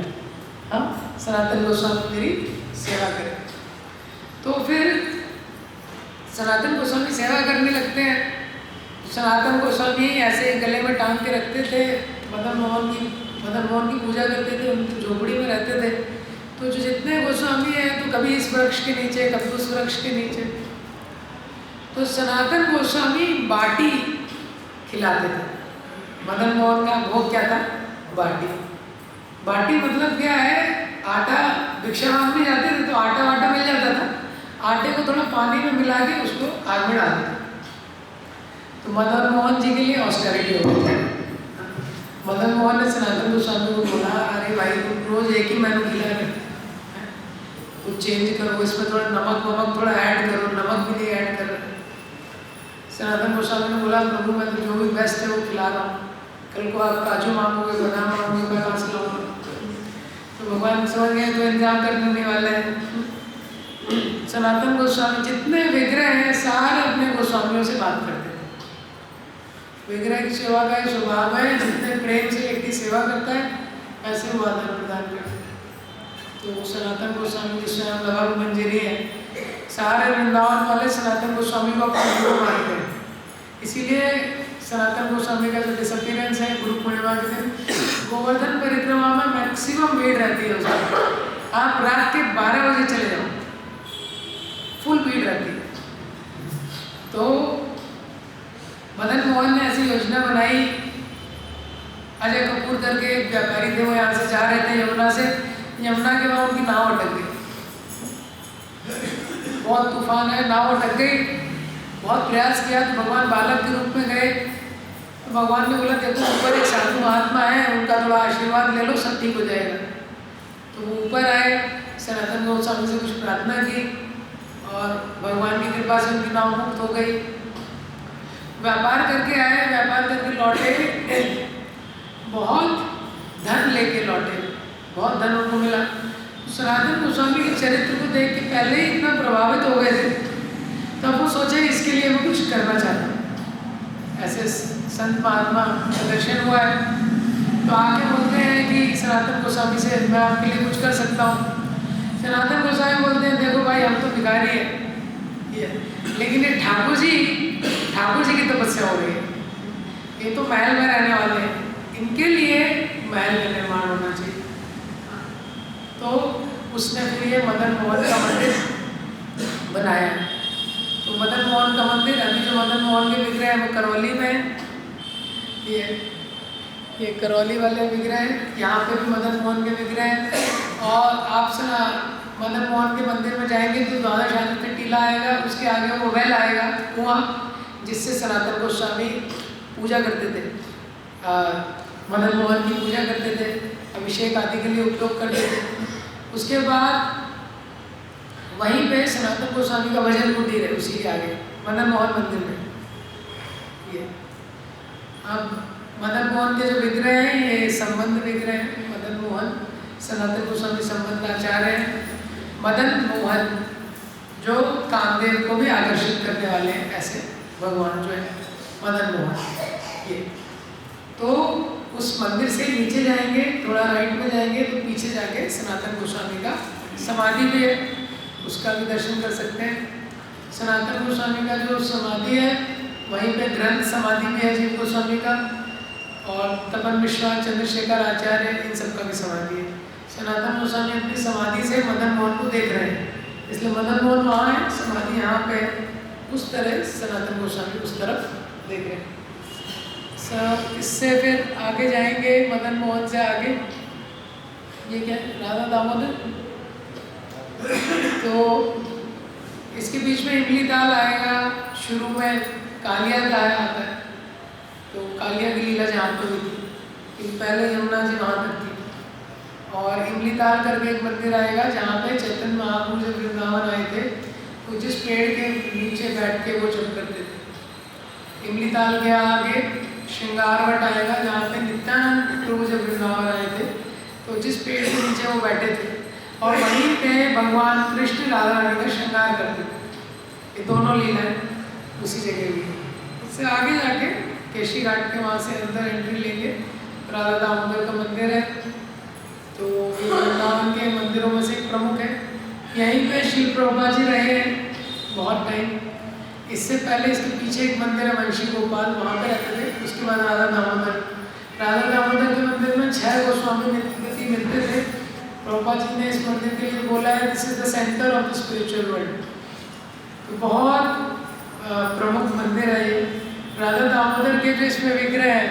Speaker 1: हाँ, सनातन गोस्वामी मेरी सेवा करें। तो फिर सनातन गोस्वामी सेवा करने लगते हैं। सनातन गोस्वामी ऐसे गले में टांग के रखते थे। मदन मोहन की पूजा करते थे, उनकी झोपड़ी में रहते थे। तो जो जितने गोस्वामी हैं तो कभी इस वृक्ष के नीचे, कभी उस वृक्ष के नीचे। तो सनातन गोस्वामी बाटी खिलाते थे। मदन मोहन का भोग क्या था? बाटी। बाटी मतलब क्या है? आटा, भिक्षा मांगने जाते थे तो आटा वाटा मिल जाता था, आटे को थोड़ा पानी में मिला के उसको आग में डाल देते। तो मदन मोहन जी के लिए ऑस्टेरिटी हो गई। मदन मोहन ने सनातन गोस्वामी को बोला, अरे भाई तुम रोज एक ही मेनू खिला रहे, कुछ चेंज करो, इसमें थोड़ा नमक थोड़ा ऐड करो। नमक भी नहीं ऐड कर रहे। सनातन गोस्वामी ने बोला, प्रभु मैं तो जो भी बेस्ट है वो खिला रहा हूँ, कल को आप काजू मांगोगे, बादाम मांगोगे, मैं कहाँ से लाऊंगा? तो भगवान समझ गए तो इंतजाम करने वाले हैं। सनातन गोस्वामी जितने विग्रह हैं सारे अपने गोस्वामियों से बात करते हैं। विग्रह की सेवा का स्वभाव है, जितने प्रेम से व्यक्ति सेवा करता है ऐसे वो आदान प्रदान करते हैं। तो सनातन गोस्वामी जी स्वयं लगभग मंजरी है, सारे वृंदावन वाले सनातन गोस्वामी को अपना गुरु मानते हैं। इसीलिए सनातन गोस्वामी का जो डिसअपीयरेंस है गुरु पूर्णिमा के दिन, गोवर्धन परिक्रमा में मैक्सिमम भीड़ रहती है उसमें। आप रात के 12 बजे चले जाओ, फुल भीड़ रहती है। तो मदन मोहन ने ऐसी योजना बनाई, अजय कपूर करके एक व्यापारी थे, वो यहाँ से जा रहे थे यमुना से, यमुना के बाद उनकी नाव अटक गई, बहुत तूफान है, नाव अटक गई। बहुत प्रयास किया तो भगवान बालक के रूप में गए, तो भगवान ने बोला देखो ऊपर एक साधु महात्मा है, उनका थोड़ा आशीर्वाद ले लो, सब ठीक हो जाएगा। तो वो ऊपर आए, सनातन गोस्वामी से कुछ प्रार्थना की और भगवान की कृपा से उनकी नाव मुक्त हो गई। व्यापार करके आए, व्यापार करके लौटे, बहुत धन लेके लौटे, बहुत धन उनको मिला। सनातन गोस्वामी के चरित्र को देख के पहले ही इतना प्रभावित हो गए थे, तब वो सोचे इसके लिए मैं कुछ करना चाहता हूँ। ऐसे संत महात्मा का दर्शन हुआ है, तो आके बोलते हैं कि सनातन गोस्वामी से मैं आपके लिए कुछ कर सकता हूँ। सनातन गोस्वामी बोलते हैं देखो भाई हम तो भिखारी है, लेकिन ये ठाकुर जी की तपस्या हो रही है, ये तो महल में रहने वाले हैं, इनके लिए महल का निर्माण होना चाहिए। तो उसने फिर ये मदन मोहन का मंदिर बनाया। तो मदन मोहन का मंदिर, अभी जो मदन मोहन के विग्रह है वो करौली में है, ये करौली वाले विग्रह हैं, यहाँ पे भी मदन मोहन के विग्रह हैं। और आप मदन मोहन के मंदिर में जाएंगे तो द्वादश आदित्य टीला आएगा, उसके आगे वो वेल आएगा, कुआं, जिससे सनातन गोस्वामी पूजा करते थे, मदन मोहन की पूजा करते थे, अभिषेक आदि के लिए उपयोग करते थे। उसके बाद वहीं पे सनातन गोस्वामी का भजन कुटीर है, उसी के आगे मदन मोहन मंदिर में। ये अब मदन मोहन के जो विग्रह हैं ये संबंध विग्रह हैं। मदन मोहन सनातन गोस्वामी संबंध आचार्य हैं। मदन मोहन जो कामदेव को भी आकर्षित करने वाले हैं, ऐसे भगवान जो है मदन मोहन। ये तो उस मंदिर से नीचे जाएंगे, थोड़ा राइट में जाएंगे तो पीछे जाके सनातन गोस्वामी का समाधि भी है, उसका भी दर्शन कर सकते हैं। सनातन गोस्वामी का जो समाधि है वहीं पे ग्रंथ समाधि भी है जीव गोस्वामी का, और तपन मिश्रा, चंद्रशेखर आचार्य, इन सब का भी समाधि है। सनातन गोस्वामी अपनी समाधि से मदन मोहन को देख रहे हैं, इसलिए मदन मोहन वहाँ है, समाधि यहाँ पे है, उस तरह सनातन गोस्वामी उस तरफ देख रहे हैं। इससे फिर आगे जाएंगे, मदन मोहन से आगे ये क्या है, राधा दामोदर। तो इसके बीच में इमली ताल आएगा, शुरू में कालिया का आता है, तो कालिया की लीला जहाँ पर हुई थी, पहले यमुना जी वहाँ तक थी। और इमली ताल करके एक मंदिर आएगा जहाँ पे चैतन्य महाप्रभु जब वृंदावन आए थे तो जिस पेड़ के नीचे बैठ के वो जप करते थे। इमली ताल के आगे श्रृंगारवट आएगा जहाँ पे नित्यानंद प्रभु जब वृंदावन आए थे तो जिस पेड़ के नीचे वो बैठे थे, और वहीं पे भगवान कृष्ण राधा रानी का श्रृंगार करते थे। ये दोनों लीलाएं उसी जगह हुई। उससे आगे जाके केशी घाट के वहाँ से अंदर एंट्री लेंगे, राधा दामोदर का मंदिर है, तो ये वृंदावन के मंदिरों में से एक प्रमुख है। यहीं पे श्री प्रभुपाद जी रहे हैं बहुत टाइम। इससे पहले इसके पीछे एक मंदिर है वंशी गोपाल, वहाँ पे रहते थे। उसके बाद राधा दामोदर के मंदिर में 6 गोस्वामी मिलते थे। प्रभुपाद जी ने इस मंदिर के लिए बोला है this is the centre of the spiritual world. तो बहुत प्रमुख मंदिर है ये। राधा दामोदर के जो इसमें विग्रह है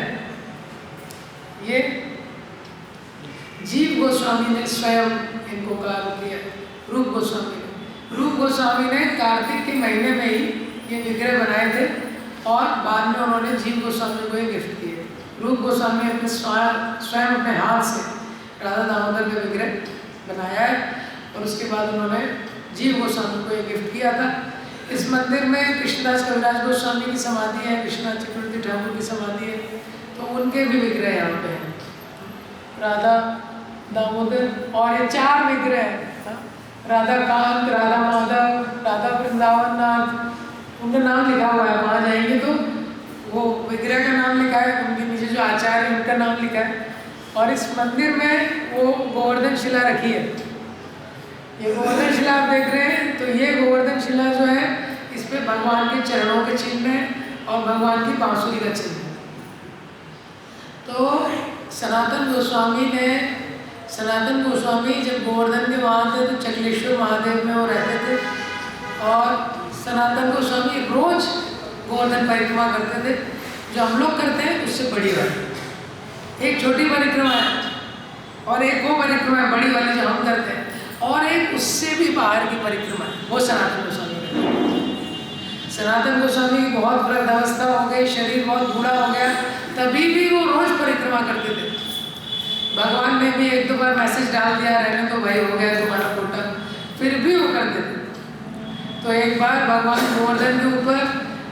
Speaker 1: ये जीव गोस्वामी ने स्वयं इनको कार्य किया। रूप गोस्वामी ने कार्तिक के महीने में ही ये विग्रह बनाए थे और बाद में उन्होंने जीव गोस्वामी को ये गिफ्ट किए। रूप गोस्वामी अपने स्वयं अपने हाथ से राधा दामोदर का विग्रह बनाया है और उसके बाद उन्होंने जीव गोस्वामी को ये गिफ्ट किया था। इस मंदिर में कृष्णदास कविराज गोस्वामी की समाधि है, विश्वनाथ चक्रवर्ती ठाकुर की समाधि है, तो उनके भी विग्रह यहाँ पे हैं, राधा दामोदर। और ये 4 विग्रह हैं, राधा कांत, राधा माधव, राधा वृंदावन नाथ, उनका नाम लिखा हुआ है। वहाँ जाएंगे तो वो विग्रह का नाम लिखा है, उनके नीचे जो आचार्य है उनका नाम लिखा है। और इस मंदिर में वो गोवर्धन शिला रखी है, ये गोवर्धन शिला आप देख रहे हैं, तो ये गोवर्धन शिला जो है इस पे भगवान के चरणों के चिन्ह है और भगवान की बांसुरी का चिन्ह है। तो सनातन गोस्वामी जब गोवर्धन के वहाँ थे तो चकलेश्वर महादेव में वो रहते थे, और सनातन गोस्वामी रोज गोवर्धन परिक्रमा करते थे। जो हम लोग करते हैं उससे बड़ी वाली एक छोटी परिक्रमा है, और एक वो परिक्रमा है बड़ी वाली जो हम करते हैं, और एक उससे भी बाहर की परिक्रमा है, वो सनातन गोस्वामी करते हैं। सनातन गोस्वामी की बहुत वृद्धावस्था हो गई, शरीर बहुत बूढ़ा हो गया, तभी भी वो रोज परिक्रमा करते थे। भगवान ने भी एक दो बार मैसेज डाल दिया, रहने तो भाई हो गया तुम्हारा कोटा, फिर भी वो करते थे। तो एक बार भगवान गोवर्धन के ऊपर,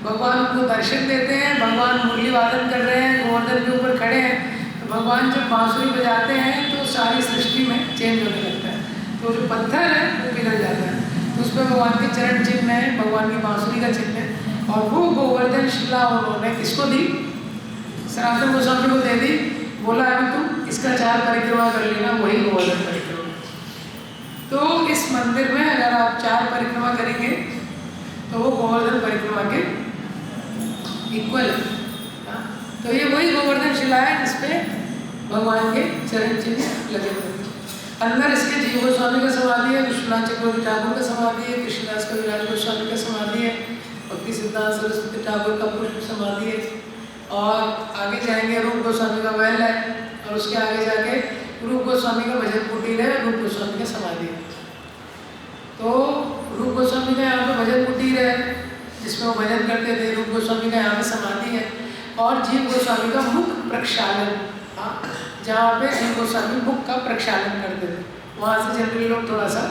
Speaker 1: भगवान उनको दर्शन देते हैं, भगवान मुरली वादन कर रहे हैं, गोवर्धन के ऊपर खड़े हैं, तो भगवान जब बांसुरी बजाते हैं तो सारी सृष्टि में चेंज होने लगता है, तो जो पत्थर है वो पिघल जाता है, तो उस पर भगवान के चरण चिन्ह है, भगवान की बांसुरी का चिन्ह है, और वो गोवर्धन शिला उन्होंने किसको दी? सनातन गोस्वामी को दे दी। बोला है तुम इसका 4 परिक्रमा कर लेना, वही गोवर्धन परिक्रमा। तो इस मंदिर में अगर आप 4 परिक्रमा करेंगे तो वो गोवर्धन परिक्रमा के इक्वल है। तो ये वही गोवर्धन शिला है जिसपे भगवान के चरण चिन्ह लगे हुए हैं। अंदर इसके जीव गोस्वामी का समाधि है, विश्वनाथ चक्रवर्ती ठाकुर का समाधि है, कृष्णदास कविराज गोस्वामी का समाधि है, भक्ति सिद्धांत सरस्वती ठाकुर का पुष्प समाधि है, और आगे जाएंगे रूप गोस्वामी का महल है, और उसके आगे जाके रूप गोस्वामी का भजन कुटीर है, रूप गोस्वामी का समाधि है। तो रूप गोस्वामी का यहाँ पे भजन कुटीर है जिसमें वो भजन करते थे, रूप गोस्वामी का यहाँ पे समाधि है, और जीव गोस्वामी का मुख प्रक्षालन, जहाँ पे जीव गोस्वामी मुख का प्रक्षालन करते थे, वहाँ से जनरली लोग थोड़ा सा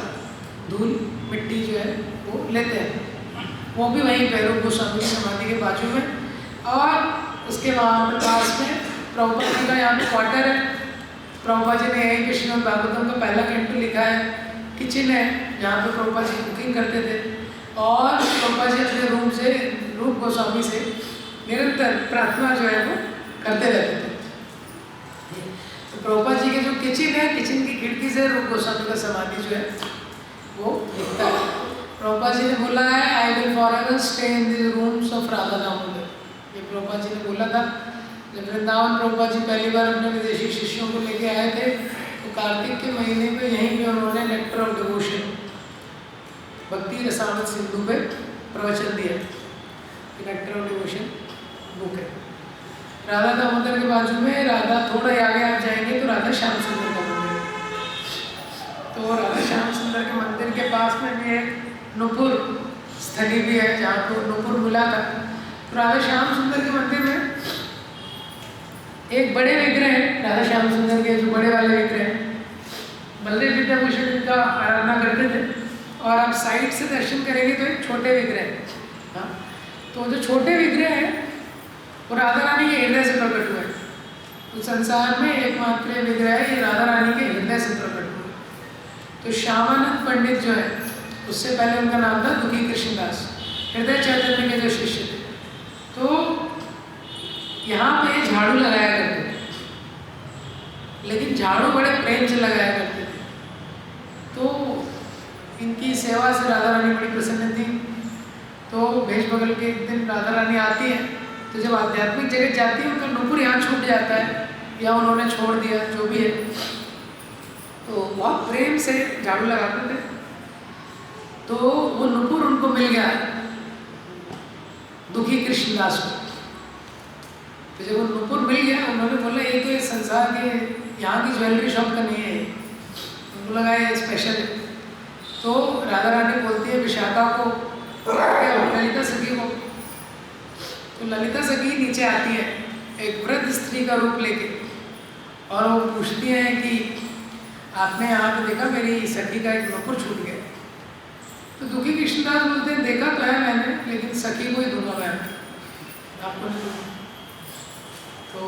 Speaker 1: धूल मिट्टी जो है वो लेते हैं, वो भी वहीं पे रूप गोस्वामी की समाधि के बाजू में। और उसके वहाँ पे पास में प्रभुपाद जी का यहाँ पे क्वार्टर है। प्रभुपाद जी ने यही पे श्रीमद् भागवतम का पहला कैंटो लिखा है, किचन है जहाँ पे प्रभुपाद जी कुकिंग करते थे, और प्रभुपाद जी अपने रूम से रूप गोस्वामी से निरंतर प्रार्थना जो है वो करते रहते थे। तो प्रभुपाद जी के जो किचन है, किचन की खिड़की से रूप गोस्वामी का समाधि जो है वो दिखता है। प्रभुपाद जी ने बोला है, I will forever stay in the rooms of Radha Damodar. ये प्रभुपाद जी ने बोला था। जब वृंदावन प्रभुपाद जी पहली बार अपने विदेशी शिष्यों को लेके आए थे, तो कार्तिक के महीने पे यहीं पे उन्होंने नेक्टर ऑफ डिवोशन भक्ति रसामृत सिंधु पे प्रवचन दिया। नेक्टर ऑफ डिवोशन बुक है। राधा दामोदर के बाजू में, राधा थोड़ा आगे आप जाएंगे तो राधा श्याम सुंदर का मंदिर है। तो राधा श्याम सुंदर के मंदिर के पास में भी एक नुपुर स्थली भी है जहाँ को नुपुर मिला था। तो राधा श्याम सुंदर के मंदिर में एक बड़े विग्रह है, राधा श्याम सुंदर के जो बड़े वाले विग्रह हैं, बलदेव विद्याभूषण का आराधना करते थे, और आप साइड से दर्शन करेंगे तो एक छोटे विग्रह है। हाँ, तो जो छोटे विग्रह है वो राधा रानी के हृदय से प्रकट हुए। तो संसार में एकमात्र विग्रह है ये राधा रानी के हृदय से प्रकट हुए। तो श्यामानंद पंडित जो है, उससे पहले उनका नाम था दुखी कृष्णदास, हृदय चैतन्य के जो शिष्य थे। तो यहाँ पे झाड़ू लगाया करते थे, लेकिन झाड़ू बड़े प्रेम से लगाया करते थे। तो इनकी सेवा से राधा रानी बड़ी प्रसन्न थी। तो भेष बगल के एक दिन राधा रानी आती है, तो जब आध्यात्मिक जगत जाती है उनका नुपुर यहाँ छूट जाता है, या उन्होंने छोड़ दिया जो भी है, तो बहुत प्रेम से झाड़ू लगाते थे। तो वो नुपुर उनको मिल गया दुखी कृष्णदास को। तो जब वो नुपुर मिल गया, उन्होंने बोला ये तो इस संसार के यहाँ की ज्वेलरी शॉप का नहीं है, उनको लगा ये स्पेशल है। तो राधा रानी बोलती है विशाखा को, ललिता सखी को। तो ललिता सखी नीचे आती है एक वृद्ध स्त्री का रूप लेके, और वो पूछती हैं कि आपने यहाँ पे देखा मेरी सखी का एक नुपुर छूट गया। तो दुखी कृष्णदास बोलते हैं देखा तो है मैंने, लेकिन सखी को ही दूंगा मैं, आपको नहीं दूंगा। तो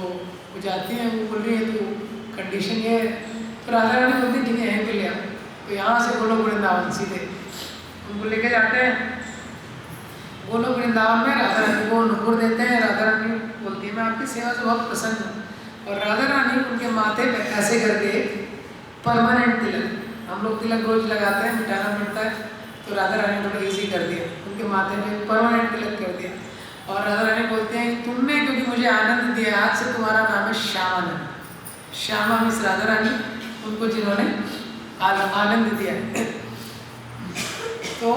Speaker 1: वो जाती हैं, वो बोल रही है तो कंडीशन ये है। तो राधा रानी बोलती ठीक है यहीं पे ले आओ। तो यहाँ से गोलोक वृंदावन सीधे उनको लेके जाते हैं। गोलोक वृंदावन में राधा रानी को नुपुर देते हैं। राधा रानी बोलती है मैं आपकी सेवा से बहुत प्रसन्न हूँ, और राधा रानी उनके माथे पे ऐसे करके परमानेंट तिलक, हम लोग तिलक रोज लगाते हैं, मिटाना पड़ता है, तो राधा रानी थोड़ा ईजी कर दिया, उनके माथे में परमानेंट तिलक कर दिया। और राधा रानी बोलते हैं तुमने क्योंकि मुझे आनंद दिया, आज से तुम्हारा नाम है श्यामानंद। श्यामा मिस राधा रानी, उनको जिन्होंने आनंद दिया। तो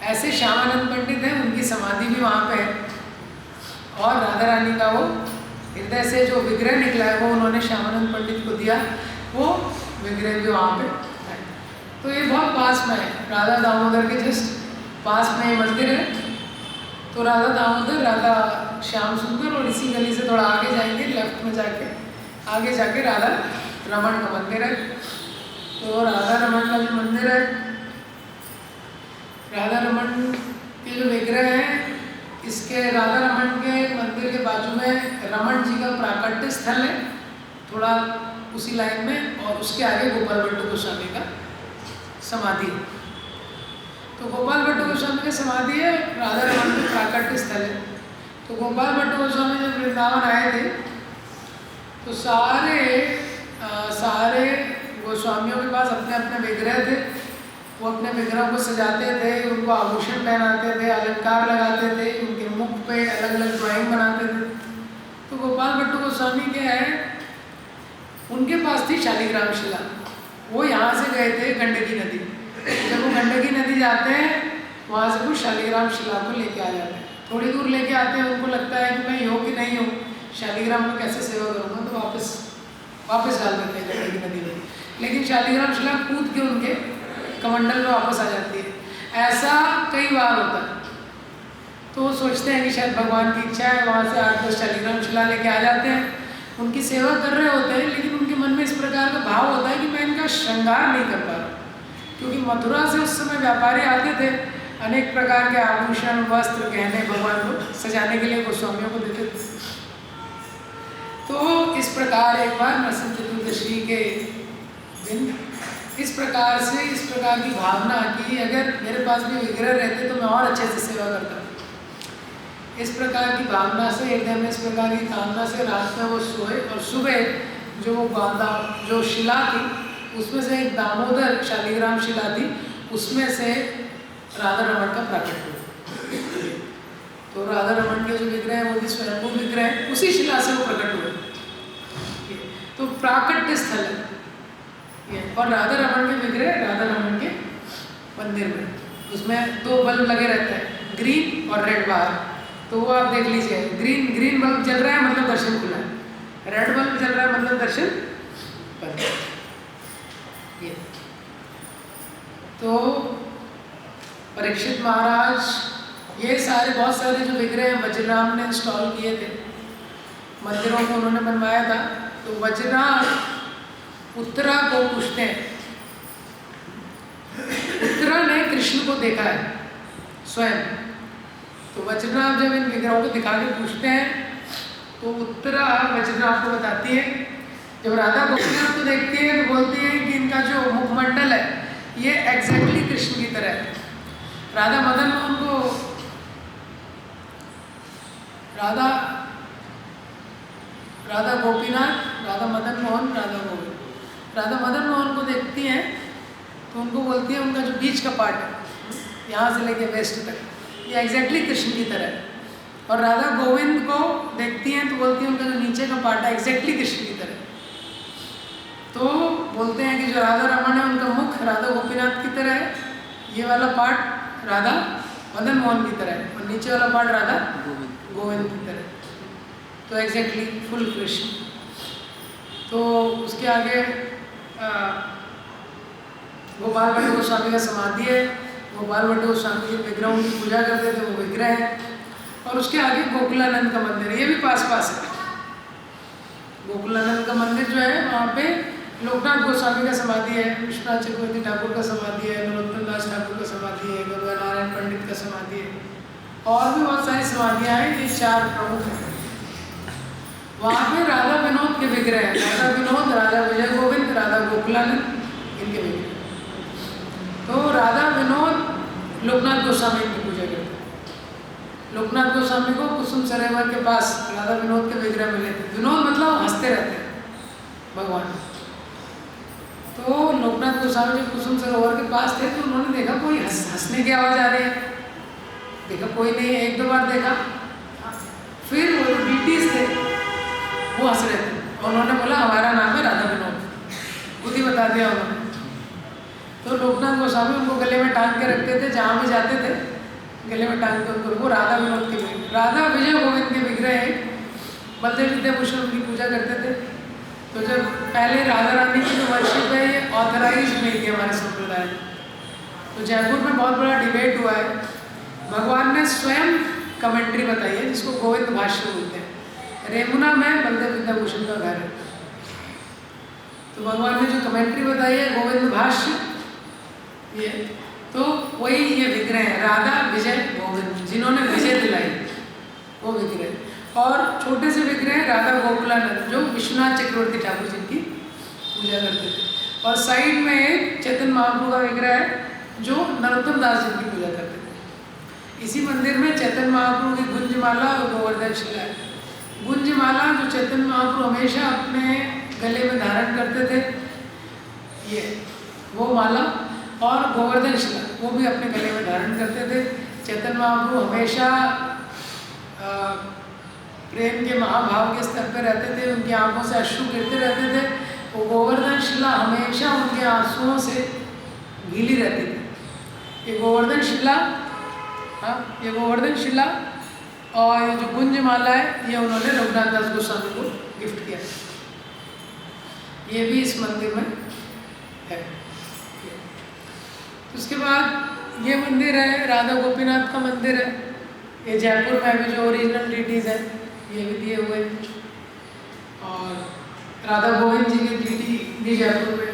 Speaker 1: ऐसे श्यामानंद पंडित हैं, उनकी समाधि भी वहाँ पे है। और राधा रानी का वो हृदय से जो विग्रह निकला है वो उन्होंने श्यामानंद पंडित को दिया, वो विग्रह भी वहाँ पे है। तो ये बहुत पास में है, राधा दामोदर के जस्ट पास में ये मंदिर है। तो राधा दामोदर, राधा श्याम सुंदर, और इसी गली से थोड़ा आगे जाएंगे, लेफ्ट में जाके आगे जाके राधा रमन का मंदिर है। तो राधा रमन का जो मंदिर है, राधा रमन के जो विग्रह है, इसके राधा रमन के मंदिर के बाजू में रमन जी का प्राकट्य स्थल है, थोड़ा उसी लाइन में, और उसके आगे गोपाल भट्ट गोस्वामी का समाधि। तो गोपाल भट्ट गोस्वामी की समाधि है, राधा रमन के प्राकट्य स्थल है। तो गोपाल भट्ट गोस्वामी जब वृंदावन आए थे तो सारे गोस्वामियों के पास अपने अपने विग्रह थे। वो अपने विग्रहों को सजाते थे, उनको आभूषण पहनाते थे, अलंकार लगाते थे, उनके मुख पे अलग अलग ड्राइंग बनाते थे। तो गोपाल भट्ट गोस्वामी के है, उनके पास थी शालिग्राम शिला। वो यहाँ से गए थे गंडकी नदी, जब वो गंडकी नदी जाते हैं वहाँ से वो शालिग्राम शिला को लेके आ जाते हैं। थोड़ी दूर लेके आते हैं, उनको लगता है कि मैं योग्य नहीं हूँ, शालिग्राम को कैसे सेवा करूँगा, तो वापस डाल देते हैं गंडकी नदी में। लेकिन शालिग्राम शिला कूद के उनके कमंडल में वापस आ जाती है। ऐसा कई बार होता है। तो वो सोचते हैं कि शायद भगवान की इच्छा है, वहाँ से 8-10 शालिग्राम शिला लेके आ जाते हैं, उनकी सेवा कर रहे होते हैं, लेकिन उनके मन में इस प्रकार का भाव होता है कि मैं इनका श्रृंगार नहीं कर पा रहा। क्योंकि मथुरा से उस समय व्यापारी आते थे, अनेक प्रकार के आभूषण, वस्त्र, गहने भगवान को सजाने के लिए गोस्वामियों को देते थे। तो इस प्रकार एक बार नरसिंह चतुर्दशी के दिन इस प्रकार की भावना कि अगर मेरे पास भी विग्रह रहते तो मैं और अच्छे से सेवा करता। इस प्रकार की भावना से, हृदय में इस प्रकार की कामना से रात में वो सोए, और सुबह जो जो शिला थी उसमें से एक दामोदर शालिग्राम शिला थी, उसमें से राधा रमन का प्राकट्य हुआ। तो राधा रमन के जो विग्रह है वो भी स्वयंभू विग्रह है, उसी शिला से वो प्रकट हुए। तो प्राकट्य स्थल है। और राधा रमन के विग्रह राधा रमन के मंदिर में, उसमें 2 बल्ब लगे रहते हैं, ग्रीन और रेड बार। तो वो आप देख लीजिए, ग्रीन बल्ब जल रहा है मतलब दर्शन खुला है, रेड बल्ब जल रहा है मतलब दर्शन बंद। ये तो परीक्षित महाराज, ये बहुत सारे जो विग्रह वज्रराम ने इंस्टॉल किए थे, मंदिरों को उन्होंने बनवाया था। तो वज्रराम उत्तरा को पूछते हैं, उत्तरा ने कृष्ण को देखा है स्वयं। तो वज्रनाभ जब इन विग्रहों को दिखा के पूछते हैं तो उत्तरा वज्रनाभ को बताती है, जब राधा गोपीनाथ को देखती है तो बोलती है कि इनका जो मुखमंडल है ये एग्जैक्टली कृष्ण की तरह है। राधा मदन मोहन को राधा गोपीनाथ, राधा मदन मोहन, राधा गोविंद, राधा मदन मोहन को देखती हैं तो उनको बोलती है उनका जो बीच का पार्ट है यहाँ से लेके वेस्ट तक, ये एग्जैक्टली कृष्ण की तरह है। और राधा गोविंद को देखती हैं तो बोलती है उनका जो नीचे का पार्ट है एग्जैक्टली कृष्ण की तरह। तो बोलते हैं कि जो राधा रमन है उनका मुख राधा गोपीनाथ की तरह है, ये वाला पार्ट राधा मदन मोहन की तरह है, और नीचे वाला पार्ट राधा गोविंद की तरह। तो एग्जैक्टली फुल कृष्ण। तो उसके आगे गोपाल भट्ट गोस्वामी का समाधि है। गोपाल भट्ट गोस्वामी के विग्रहों की पूजा करते थे, वो विग्रह है। और उसके आगे गोकुलानंद का मंदिर है, ये भी पास है। गोकुलानंद का मंदिर जो है वहाँ पे लोकनाथ गोस्वामी का समाधि है, विश्वनाथ चक्रवर्ती ठाकुर का समाधि है, नरोत्तम दास ठाकुर का समाधि है, गंगा नारायण पंडित का समाधि है, और भी बहुत सारी समाधियाँ हैं। ये 4 प्रमुख हैं। वहाँ पे राधा विनोद के विग्रह हैं, राधा विनोद, राधा विजय गोविंद, राधा गोकुलानंद, इनके विग्रह। तो राधा विनोद लोकनाथ गोस्वामी की पूजा करते हैं। लोकनाथ गोस्वामी को कुसुम सरोवर के पास राधा विनोद के विग्रह मिले थे। विनोद मतलब हंसते रहते हैं भगवान। तो लोकनाथ गोस्वामी जी कुसुम सरोवर के पास थे, तो उन्होंने देखा कोई हंसने की आवाज़ आ रही है। देखा कोई नहीं है, 1-2 बार देखा, फिर वो डीटीज थे वो हंस रहे थे। और उन्होंने बोला हमारा नाम है राधा विनोद, खुद ही बता दिया उन्होंने। तो लोकनाथ गोस्वामी उनको गले में टांग के रखते थे, जहाँ भी जाते थे गले में टांग के उनको, वो राधा विनोद के विग्रह, राधा विजय गोविंद के विग्रह है। बलदेव विद्याभूषण उनकी पूजा करते थे। तो जब पहले राधा रानी की जो वर्शिप है ये ऑथराइज नहीं थी हमारे संप्रदाय में, तो जयपुर में बहुत बड़ा डिबेट हुआ है। भगवान ने स्वयं कमेंट्री बताई है जिसको गोविंद भाष्य बोलते हैं। रेमुना में बलदेव विद्याभूषण का घर है, तो भगवान ने जो कमेंट्री बताई है गोविंद भाष्य, ये तो वही ये विग्रह है राधा विजय गोविंद, जिन्होंने विजय दिलाई वो विग्रह। और छोटे से विग्रह राधा गोकुलानंद जो विश्वनाथ चक्रवर्ती ठाकुर जी की पूजा करते थे। और साइड में एक चैतन्य महाप्रभु का विग्रह है जो नरोत्तम दास जी की पूजा करते थे। इसी मंदिर में चैतन्य महाप्रभु की गुंजमाला और गोवर्धन शिला है। गुंजमाला जो चैतन्य महाप्रभु हमेशा अपने गले में धारण करते थे, ये वो माला, और गोवर्धन शिला वो भी अपने गले में धारण करते थे। चैतन्य महाप्रभु हमेशा प्रेम के महाभाव के स्तर पर रहते थे, उनकी आंखों से अश्रु गिरते रहते थे। वो गोवर्धन शिला हमेशा उनके आंसुओं से गीली रहती थी। ये गोवर्धन शिला, हाँ ये गोवर्धन शिला और ये जो गुंजमाला है ये उन्होंने रघुनाथ दास गोस्वामी को गिफ्ट किया। ये भी इस मंदिर में है। उसके बाद ये मंदिर है राधा गोपीनाथ का मंदिर है। ये जयपुर में अभी जो ओरिजिनल डीटीज है ये भी दिए हुए हैं। और राधा गोविंद जी की डीटी भी जयपुर में।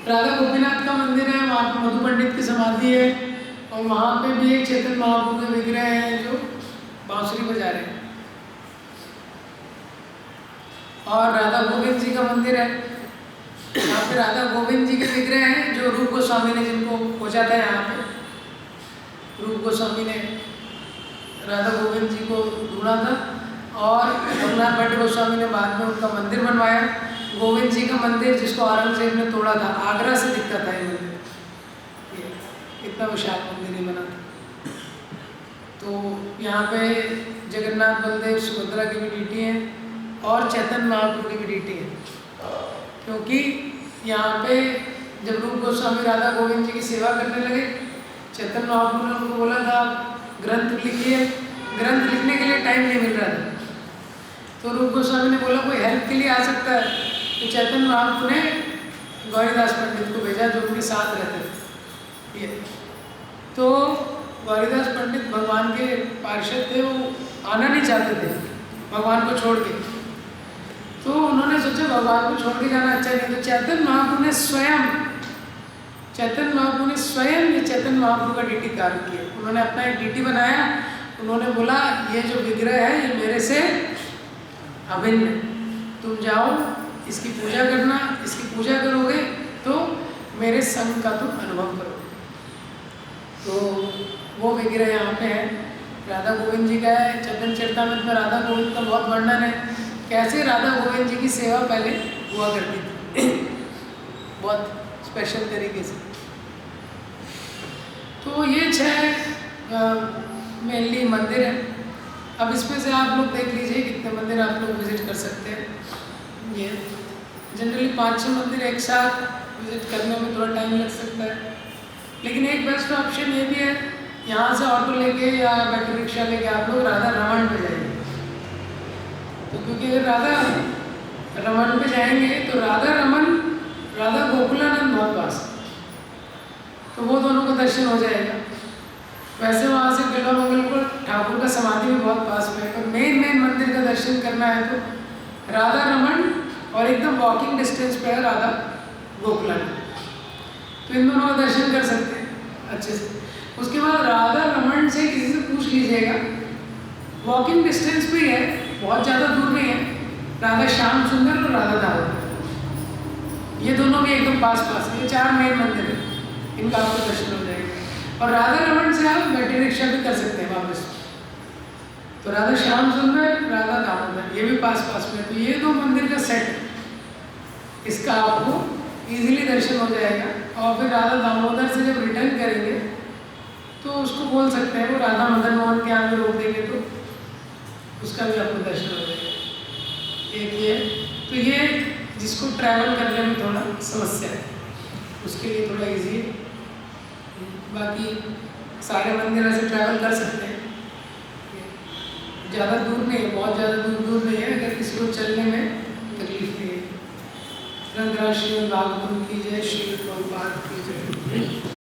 Speaker 1: राधा गोपीनाथ का मंदिर है, वहाँ पर मधु पंडित की समाधि है। और वहाँ पे भी एक चैतन्य महाप्रभु के विग्रह हैं जो बांसुरी बजा रहे हैं। और राधा गोविंद जी का मंदिर है, यहाँ पे राधा गोविंद जी के विग्रह हैं जो रूप गोस्वामी ने जिनको खोजा था। यहाँ पे रूप गोस्वामी ने राधा गोविंद जी को ढूंढा था और रघुनाथ भट्ट गोस्वामी ने बाद में उनका मंदिर बनवाया। गोविंद जी का मंदिर जिसको औरंगजेब ने तोड़ा था, आगरा से दिखता था ये मंदिर, इतना विशाल मंदिर ही बना था। तो यहाँ पे जगन्नाथ बलदेव सुभद्रा की भी डीटी है और चैतन्य महाप्रभु की भी डीटी है। क्योंकि यहाँ पे जब रूप गोस्वामी राधा गोविंद जी की सेवा करने लगे, चैतन्य महाप्रभु ने उनको बोला था ग्रंथ लिखिए। ग्रंथ लिखने के लिए टाइम नहीं मिल रहा था, तो रूप गोस्वामी ने बोला कोई हेल्प के लिए आ सकता है। तो चैतन्य महाप्रभु ने गौरीदास पंडित को भेजा जो उनके साथ रहते थे। ये तो गौरीदास पंडित भगवान के पार्षद थे, वो आना नहीं चाहते थे भगवान को छोड़ के। तो उन्होंने सोचा भगवान को छोड़ के जाना अच्छा नहीं। तो चैतन्य महाप्रभु ने स्वयं ये चैतन्य महाप्रभु का डीटी कार्य किया। उन्होंने अपना एक डीटी बनाया। उन्होंने बोला ये जो विग्रह है ये मेरे से अभिन्न है, तुम जाओ इसकी पूजा करना, इसकी पूजा करोगे तो मेरे संग का तुम अनुभव करोगे। तो वो विग्रह यहाँ पे है, राधा गोविंद जी का है। चैतन्य चरितामृत में राधा गोविंद का बहुत वर्णन है, कैसे राधा गोविंद जी की सेवा पहले हुआ करती थी बहुत स्पेशल तरीके से। तो ये 6 मेनली मंदिर है। अब इसमें से आप लोग देख लीजिए कितने मंदिर आप लोग विजिट कर सकते हैं। ये जनरली 5-6 मंदिर एक साथ विजिट करने में थोड़ा टाइम लग सकता है, लेकिन एक बेस्ट ऑप्शन ये भी है, यहाँ से ऑटो लेके या बैटरी रिक्शा लेके आप लोग राधा रमन पे जाएंगे। तो क्योंकि अगर राधा रमन पे जाएंगे तो राधा रमन राधा गोकुलानंद बहुत पास, तो वो दोनों का दर्शन हो जाएगा। वैसे वहाँ से बिल्वामंगल ठाकुर का समाधि भी बहुत पास में है। तो मेन मंदिर का दर्शन करना है तो राधा रमन और एकदम वॉकिंग डिस्टेंस पे है राधा गोकुलानंद, तो इन दोनों का दर्शन कर सकते हैं अच्छे से। उसके बाद राधा रमन से किसी से पूछ लीजिएगा, वॉकिंग डिस्टेंस पे है, बहुत ज़्यादा दूर नहीं है, राधा श्याम सुंदर और राधा दामोदर, ये दोनों भी एकदम पास है। ये 4 मेन मंदिर है, इनका आपको दर्शन हो जाएगा। और राधा रमन से आप बैटरी रिक्शा भी कर सकते हैं वापस। तो राधा श्याम सुंदर, राधा दामोदर, ये भी पास में। तो ये 2 मंदिर का सेट इसका आपको इजीली दर्शन हो जाएगा। और फिर राधा दामोदर से जब रिटर्न करेंगे तो उसको बोल सकते हैं, वो राधा मदन मोहन के आगे रोक देंगे तो उसका भी आपको दर्शन हो जाएगा। एक ये, तो ये जिसको ट्रैवल करने में थोड़ा समस्या है उसके लिए थोड़ा इजी है। बाकी सारे मंदिर ऐसे ट्रैवल कर सकते हैं, ज़्यादा दूर नहीं है, बहुत ज़्यादा दूर नहीं है, अगर किसी को चलने में तकलीफ नहीं है। रंगराज श्री भागवतम की जय, श्री प्रभुपाद की जय।